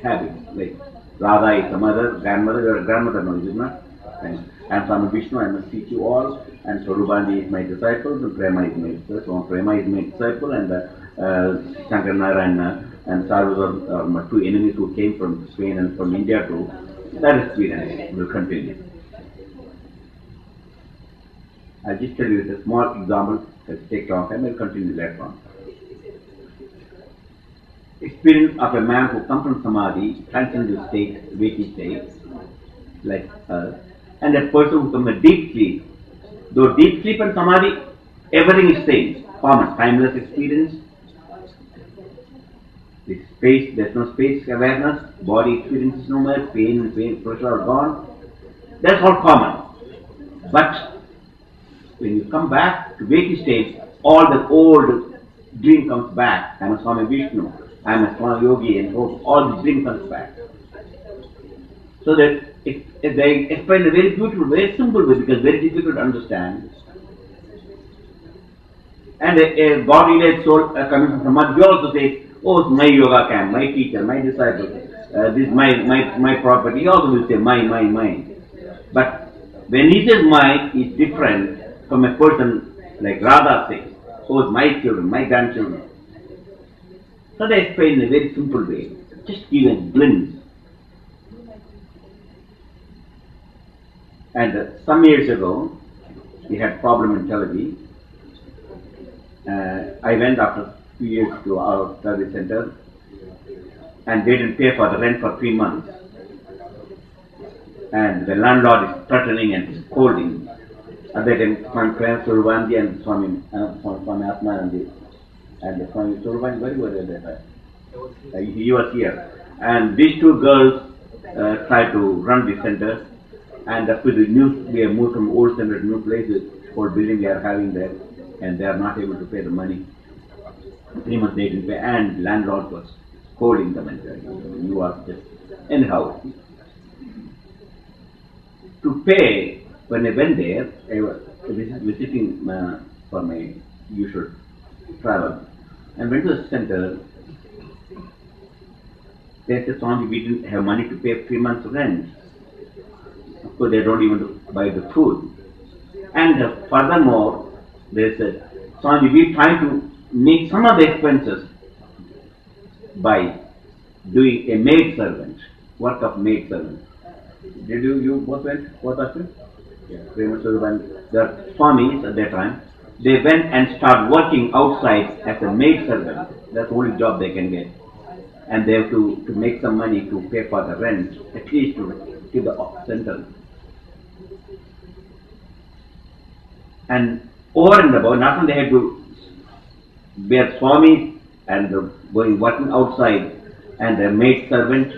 habits. Like Radha is the mother, grandmother, you are a grandmother now, is it not? And I am Swami Vishnu, I must teach you all, and Swarubandi is my disciple, and Prema is my disciple, so Prema is my disciple, and Shankarnara and Sarvador are my two enemies who came from Spain and from India too. That experience will continue. I'll just tell you a small example, let's take long time, I'll continue later on. Experience of a man who comes from samadhi, transcendental state, waking state, like us, and a person who comes in deep sleep. Though deep sleep and samadhi, everything is same, common, timeless experience. This space, there's no space awareness, body experience is no more, pain and pressure are gone. That's all common. But when you come back to waking state, all the old dream comes back. I am a Swami Vishnu, I am a Swami Yogi, and all the dream comes back. So that they explain a very beautiful, very simple way, because very difficult to understand. And a God-related soul coming from Samadhi also says, oh, it's my yoga camp, my teacher, my disciple, this is my property. He also will say my. But when he says my, it's different from a person like Radha says, oh, it's my children, my grandchildren. So they explain in a very simple way, just give a glimpse. And some years ago, we had problem in Tel Aviv. I went after 2 years to our service center, and they didn't pay for the rent for 3 months. And the landlord is threatening and scolding. At that time, Swami Survandi and Swami Atmanandi and Swami Survandi, where were they at that time? He was here. And these two girls tried to run the center. And after we have moved from old center to new places, old building they are having there, and they are not able to pay the money. 3 months they didn't pay, and landlord was scolding them and saying, you are just... Anyhow, to pay, when I went there, I was visiting for my usual travel, and went to the center. They said, Swami, we didn't have money to pay 3 months rent. Of course, they don't even buy the food. And furthermore, they said, Swami, we try to make some of the expenses by doing a maid servant, work of maid servant. Did you both went? Both of you? When the Swamis at that time, they went and started working outside as a maid servant. That's the only job they can get. And they have to make some money to pay for the rent, at least to the center. And over and above, not only they had to be a Swami and going working outside and a maid servant,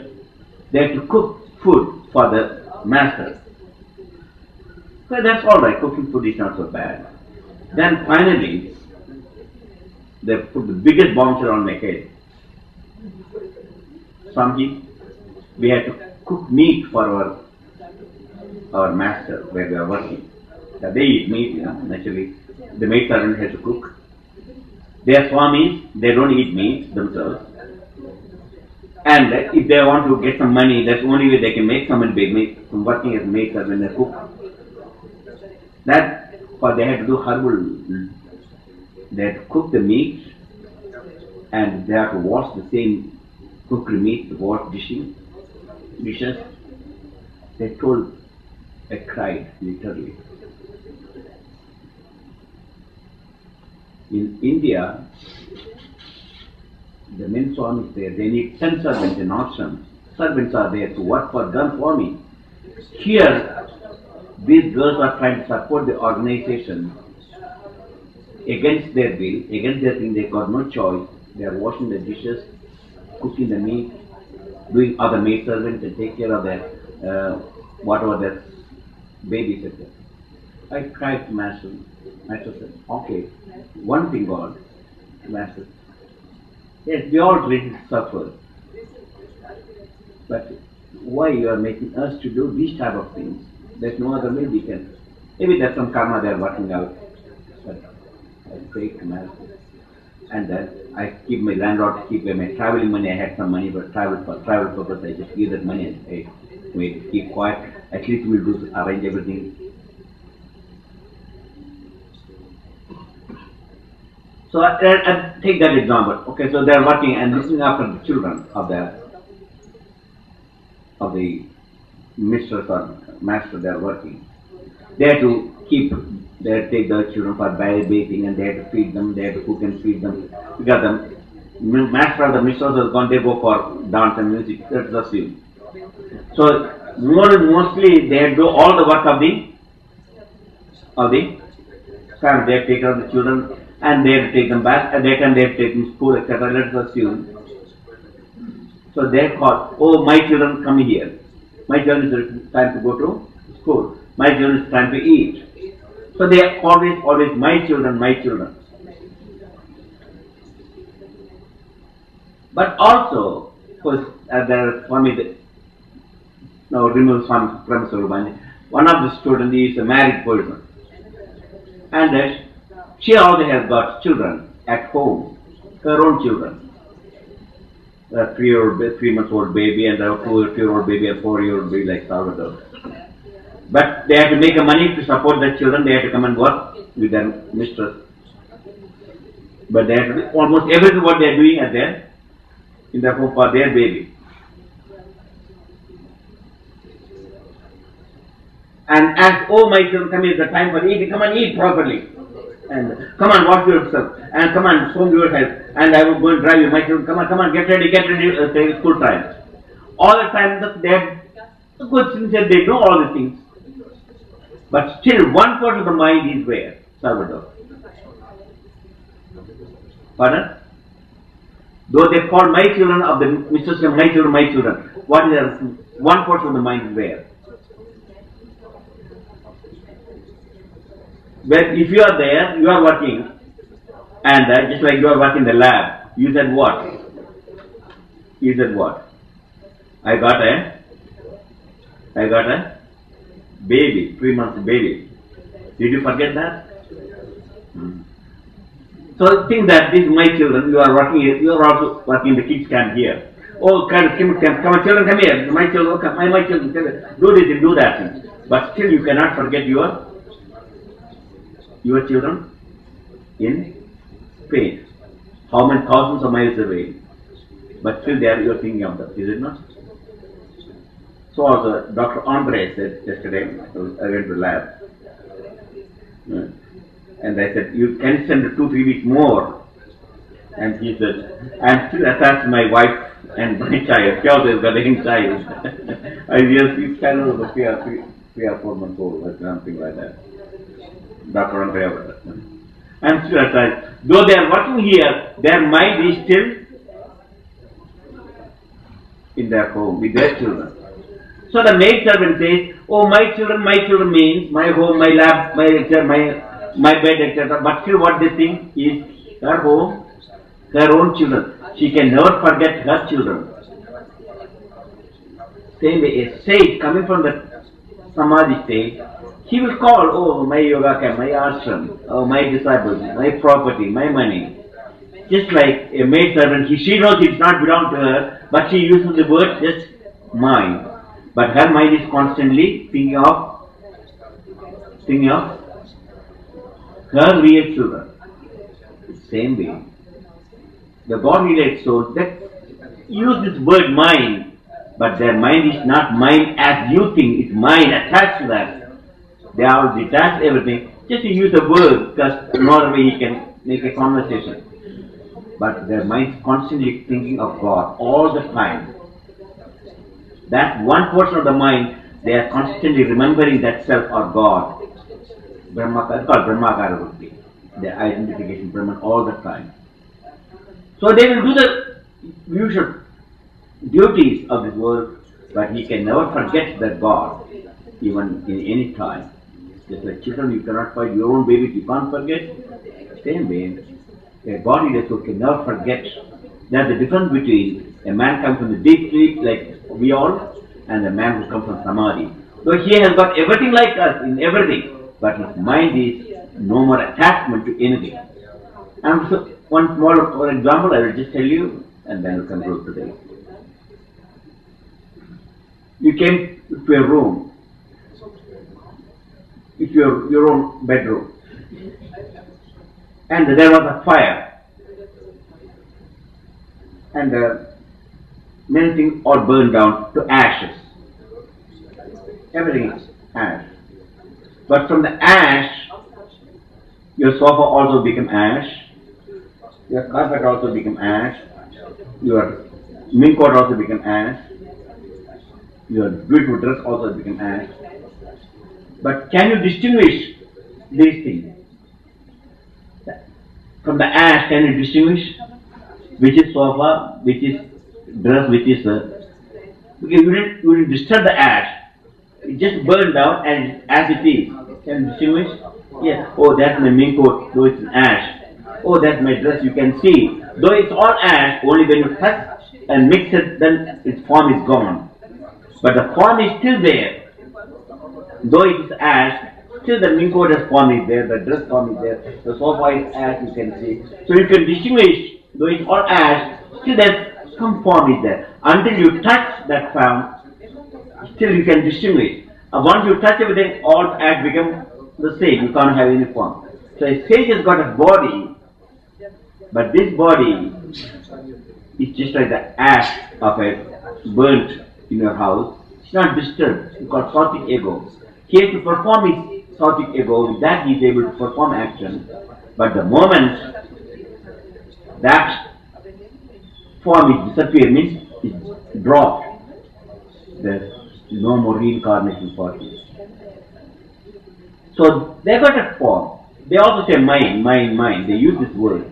they had to cook food for the master. So that's all right, cooking food is not so bad. Then finally, they put the biggest bombshell on my head. Swamiji, we had to cook meat for our master where we are working. They eat meat, naturally. The maid servant has to cook. They are Swamis, they don't eat meat themselves. And if they want to get some money, that's the only way they can make some money from working as maid servant and cook. That, for they had to do herbal. They had to cook the meat and they have to wash the same cooked meat, the wash dishes. They told, I cried literally. In India, the men Swamis there, they need 10 servants in ashrams. Servants are there to work for them Swami. Here, these girls are trying to support the organization against their will, against their thing. They got no choice. They are washing the dishes, cooking the meat, doing other maid servants and take care of their whatever their babies, etc. I cried to Master. Master said, okay, one thing God, Master. Yes, we all ready to suffer. But why you are making us to do these type of things? There's no other way we can. Maybe there's some karma they are working out. But I prayed to Master. And then I keep my landlord to keep my traveling money. I had some money for travel purpose. I just give that money and I wait to keep quiet. At least we'll do arrange everything. So I take that example. Okay, so they are working and looking after the children of the mistress or master. They are working. They have to take the children for bathing and they have to feed them. They have to cook and feed them. Because the master or the mistress is gone, they go for dance and music. Let's assume. So mostly they do all the work of the family. They have to take care of the children. And they have to take them back, at that time they have to take them to school, etc. Let us assume. So they call, oh, my children come here. My children is time to go to school. My children is time to eat. So they are always my children, my children. But also, because there are Swami, now remove Swami Pramasurubani, one of the students is a married person. And she already has got children at home, her own children. A 3-month-old baby and a 2-year-old baby, a 4-year-old baby like Salvador. But they have to make a money to support their children. They have to come and work with their mistress. But they have to do almost everything what they are doing at their in their home for their baby. And as, oh my children, come here, the time for eating, come and eat properly. And come on, wash yourself. And come on, comb your head. And I will go and drive you. My children, come on, get ready, school time. All the time, they have good things and they do all the things. But still, one part of the mind is where? Salvador. Pardon? Though they call my children of the Mr. my children, what is their one part of the mind is where? But if you are there, you are working, and just like you are working in the lab, you said what? You said what? I got a baby, 3 months baby. Did you forget that? So think that these my children, you are working here, you are also working in the kids camp here. Oh, come on, children, come here. My children, come, my children, do this and do that. But still, you cannot forget your children in pain. How many thousands of miles away, but still there you are thinking of them, is it not? So also Dr. Andre said yesterday, I went to the lab, And I said, you can send 2-3 weeks more. And he said, I'm still attached to my wife and my child. She also has got a child. I guess he's kind of a 3 or 4 months old or something like that. Dr. Andrea. I'm still attached. Though they are working here, their mind is still in their home with their children. So the maid servant says, oh, my children means my home, my lab, my lecture, my bed, etc. But still what they think is her home, her own children. She can never forget her children. Same way, a sage coming from the Samadhi state, he will call, oh, my yoga camp, my ashram, oh, my disciples, my property, my money. Just like a maid servant, she knows it does not belong to her, but she uses the word just mine. But her mind is constantly thinking of her real children. Same way. The God-related souls that use this word mind, but their mind is not mind as you think, it's mind attached to that. They are detached everything. Just to use a word, because no way he can make a conversation. But their mind is constantly thinking of God all the time. That one portion of the mind, they are constantly remembering that self or God. Brahma, it's called Brahmakara Vritti. The identification Brahman all the time. So they will do the usual duties of this world, but he can never forget that God, even in any time. Just like children, you cannot forget your own babies, you can't forget. Same way, a body that can never forget. There's the difference between a man comes from the deep sleep, like we all, and a man who comes from Samadhi. So he has got everything like us in everything, but his mind is no more attachment to anything. And so, one small example I will just tell you, and then we'll conclude today. You came to a room, it's your own bedroom, and there was a fire, and many things all burned down to ashes. Everything is ash. But from the ash, your sofa also became ash, your carpet also became ash, your mink coat also became ash, your beautiful dress also became ash. But can you distinguish these things? From the ash, can you distinguish which is sofa, which is dress, which is because you didn't disturb the ash. It just burned down as it is. Can you distinguish? Yes. Oh, that's my mink coat, though it's an ash. Oh, that's my dress, you can see. Though it's all ash, only when you touch and mix it, then its form is gone. But the form is still there. Though it is ash, still the mink coat form is there, the dress form is there, the sofa is ash, you can see. So you can distinguish, though it's all ash, still there's some form is there. Until you touch that form, still you can distinguish. Once you touch everything, all ash become the same, you can't have any form. So a sage has got a body, but this body is just like the ash of a burnt in your house. It's not disturbed, it's called sattvic ego. He has to perform his sattvic ego, with that he is able to perform action. But the moment that form is disappeared, means it's dropped, there's no more reincarnation for him. So they got a form. They also say mind, mind, mind. They use this word.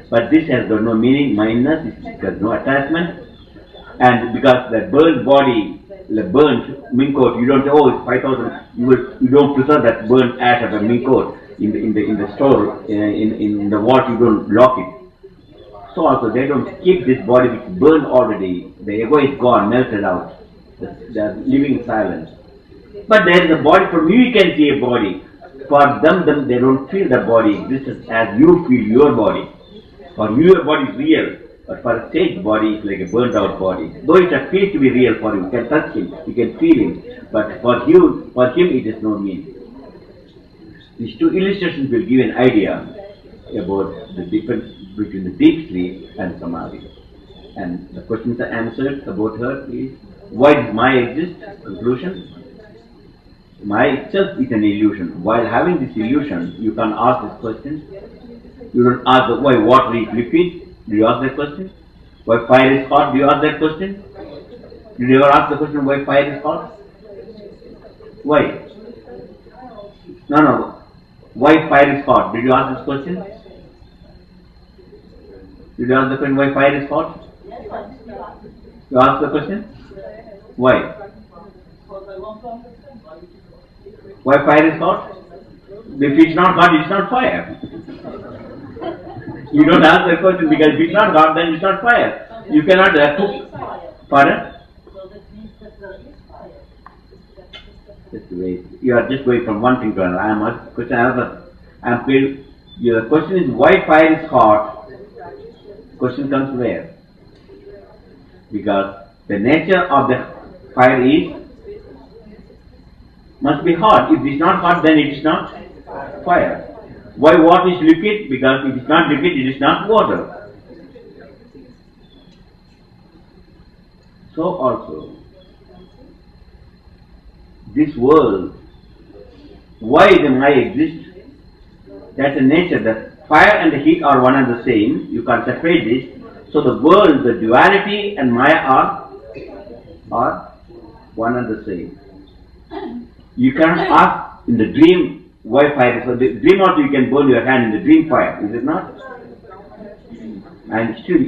But this has got no meaning, mindness, it has no attachment. And because the burnt body, the burnt mink coat, you don't say, oh, it's 5,000. You don't preserve that burnt ash of a mink coat in the store, in the vault. You don't lock it. So also they don't keep this body which is burned already. The ego is gone, melted out. They are living in silence. But there is a body. From you can see a body. For them they don't feel the body exists as you feel your body. For you, your body is real. But for a sage body, it's like a burnt out body. Though it appears to be real for you, you can touch him, you can feel him. But for him it has no meaning. These two illustrations will give an idea about the difference between the deep sleep and Samadhi. And the questions are answered about her is, why does Maya exist? Conclusion. Maya itself is an illusion. While having this illusion, you can ask this question. You don't ask why water is liquid. Do you ask that question? Why fire is hot? Do you ask that question? Did you ever ask the question why fire is hot? Why? No. Why fire is hot? Did you ask this question? Did you ask the question why fire is hot? You asked the question? Why? Why fire is hot? If it's not hot, it's not fire. You don't ask the question because if it's not hot, then it's not fire. You cannot cook. Pardon? Just wait. You are just going from one thing to another. I am asking question another. The question is why fire is hot. Question comes where? Because the nature of the fire must be hot. If it is not hot, then it is not fire. Why water is liquid? Because if it is not liquid, it is not water. So also, this world, why the Maya exists? That's the nature. The fire and the heat are one and the same. You can't separate this. So the world, the duality and Maya are one and the same. You cannot ask in the dream why fire is. So the dream also you can burn your hand in the dream fire, is it not? And still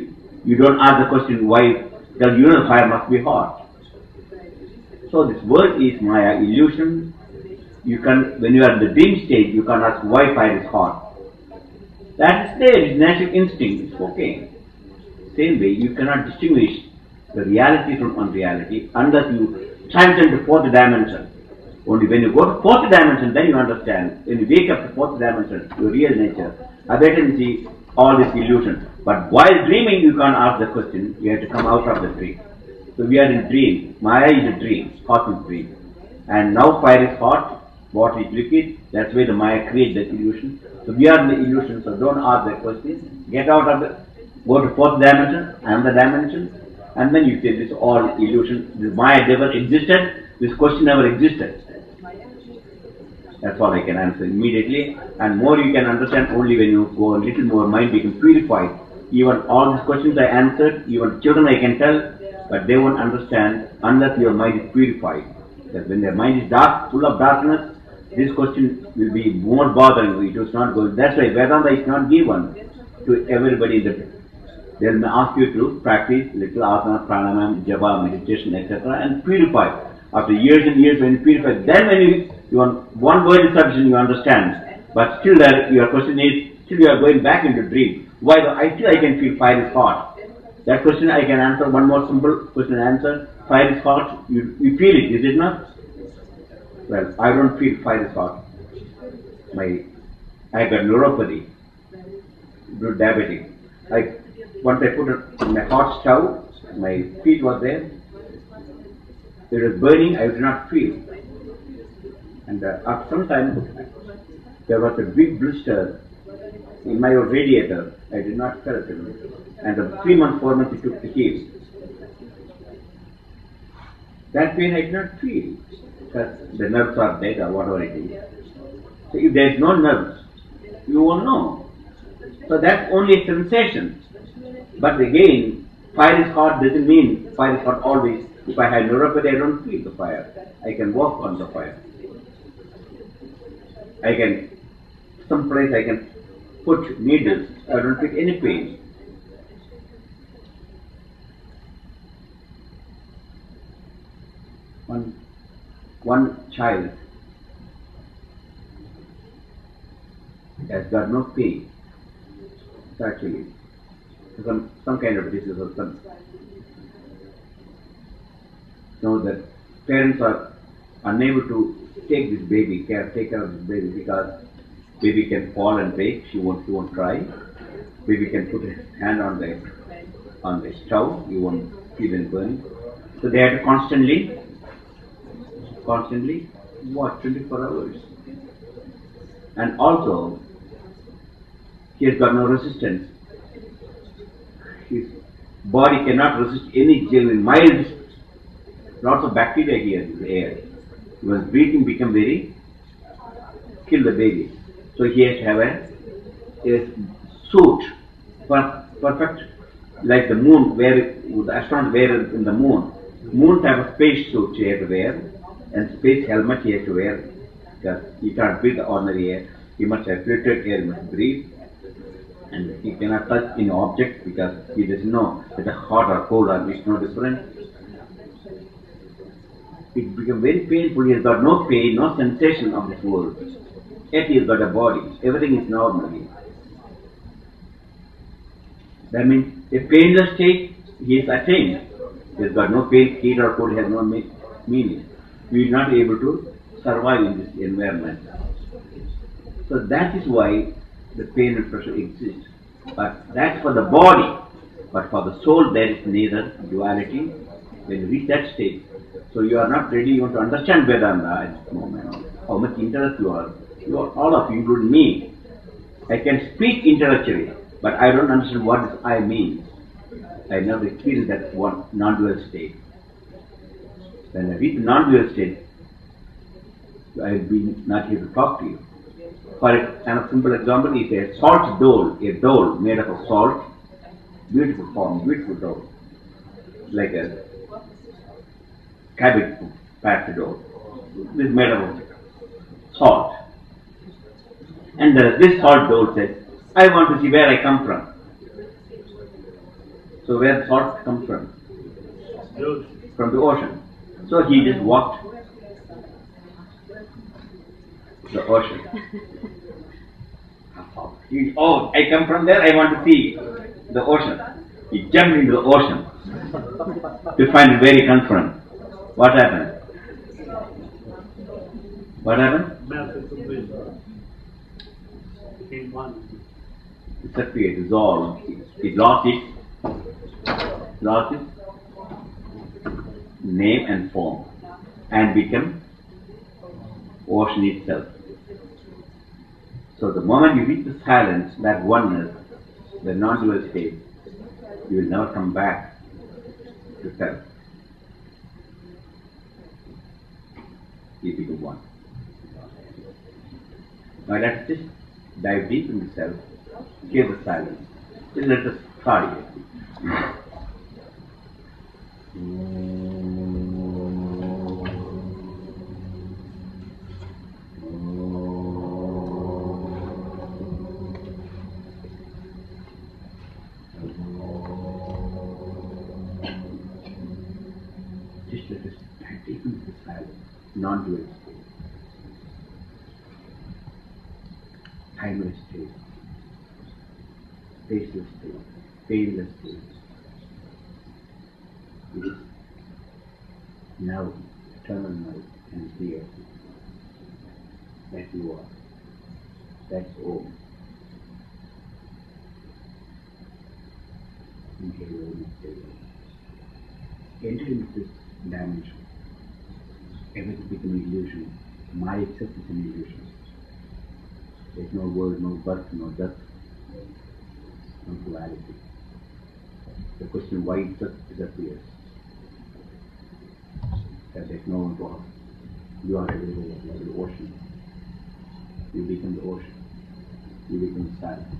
you don't ask the question why, because you know the fire must be hot. So this world is Maya, illusion. You can, when you are in the dream state, you can ask why fire is hot. That is there, it's natural instinct, it's okay. Same way, you cannot distinguish the reality from unreality unless you transcend the fourth dimension. Only when you go to fourth dimension, then you understand. When you wake up to fourth dimension, your real nature, see all this illusion. But while dreaming, you can't ask the question. You have to come out of the dream. So we are in dream. Maya is a dream, cosmic dream. And now fire is hot, water is liquid. That's why the Maya creates that illusion. So we are in the illusion. So don't ask that question. Get out of the. Go to fourth dimension, I am the dimension, and then you say this all illusion. This Maya never existed. This question never existed. That's all I can answer immediately. And more you can understand only when you go a little more mind become purified. Even all these questions I answered, even children I can tell, but they won't understand unless your mind is purified. That when their mind is dark, full of darkness, this question will be more bothering you. It was not good. That's why Vedanta is not given to everybody. They will ask you to practice little asana, pranayama, japa, meditation, etc. and purify. After years and years, when you purify, then when you want one word is sufficient, you understand. But still, your question is, still you are going back into dream. Why? I can feel fire is hot. That question I can answer. One more simple question answer. Fire is hot. You feel it, is it not? Well, I don't feel fire is hot. I got neuropathy, diabetic. Once I put it in my hot stove, my feet was there. It was burning, I did not feel. And after some time, there was a big blister in my radiator. I did not feel it. And 3 months, 4 months it took to heal. That pain I did not feel, because the nerves are dead or whatever it is. So if there is no nerves, you won't know. So that's only a sensation. But again, fire is hot doesn't mean fire is hot always. If I have neuropathy, I don't feel the fire. I can walk on the fire. Someplace I can put needles. I don't feel any pain. One child has got no pain. It's actually some kind of disease or something. So the parents are unable to take this baby, take care of this baby, because baby can fall and break. She won't cry. Baby can put his hand on the stove. You won't feel it burning. So they have to constantly watch 24 hours. And also, he has got no resistance. His body cannot resist any genuine mild, lots of bacteria here in the air. His breathing become very, kill the baby. So he has to have a suit, perfect, like the moon, where the astronaut wear in the moon. Moon type of space suit he has to wear, and space helmet he has to wear, because he can't breathe the ordinary air. He must have filtered air, he must breathe, and he cannot touch any object because he doesn't know whether hot or cold or it's no different. It becomes very painful. He has got no pain, no sensation of this world. Yet he has got a body. Everything is normal here. That means a painless state he is attained. He has got no pain, heat or cold has no meaning. We are not able to survive in this environment. So that is why the pain and pressure exist. But that's for the body. But for the soul there is neither duality. When you reach that state, so you are not ready even to understand Vedanta at this moment. How much interest you are. You are all of you, including me. I can speak intellectually, but I don't understand what this I means. I never experienced that one non-dual state. When I reach the non-dual state, I will be not here to talk to you. For a simple example is a salt dole, a dole made up of salt, beautiful form, beautiful dole, like a cabbage patch dole. This is made up of salt. And this salt dole says, I want to see where I come from. So where salt comes from? From the ocean. So he just walked the ocean. Oh, I come from there, I want to see the ocean. He jumped into the ocean to find it very confront. What happened? What happened? It separated, dissolved. It lost its name and form and became ocean itself. So the moment you reach the silence, that oneness, the non-dual state, you will never come back to self. You become one. Now let's just dive deep into self, hear the silence. Just let us try it. Just let us dive deep into the silence, non-dual state, timeless state, spaceless state, painless state. It is now, eternal now, and here. That you are. That's all. Enter into this dimension. Everything becomes an illusion. My itself is an illusion. There's no word, no birth, no death, no duality. The question why itself disappears. That there's no one to ask. You are everywhere, like the ocean. You become the ocean. You become the silence.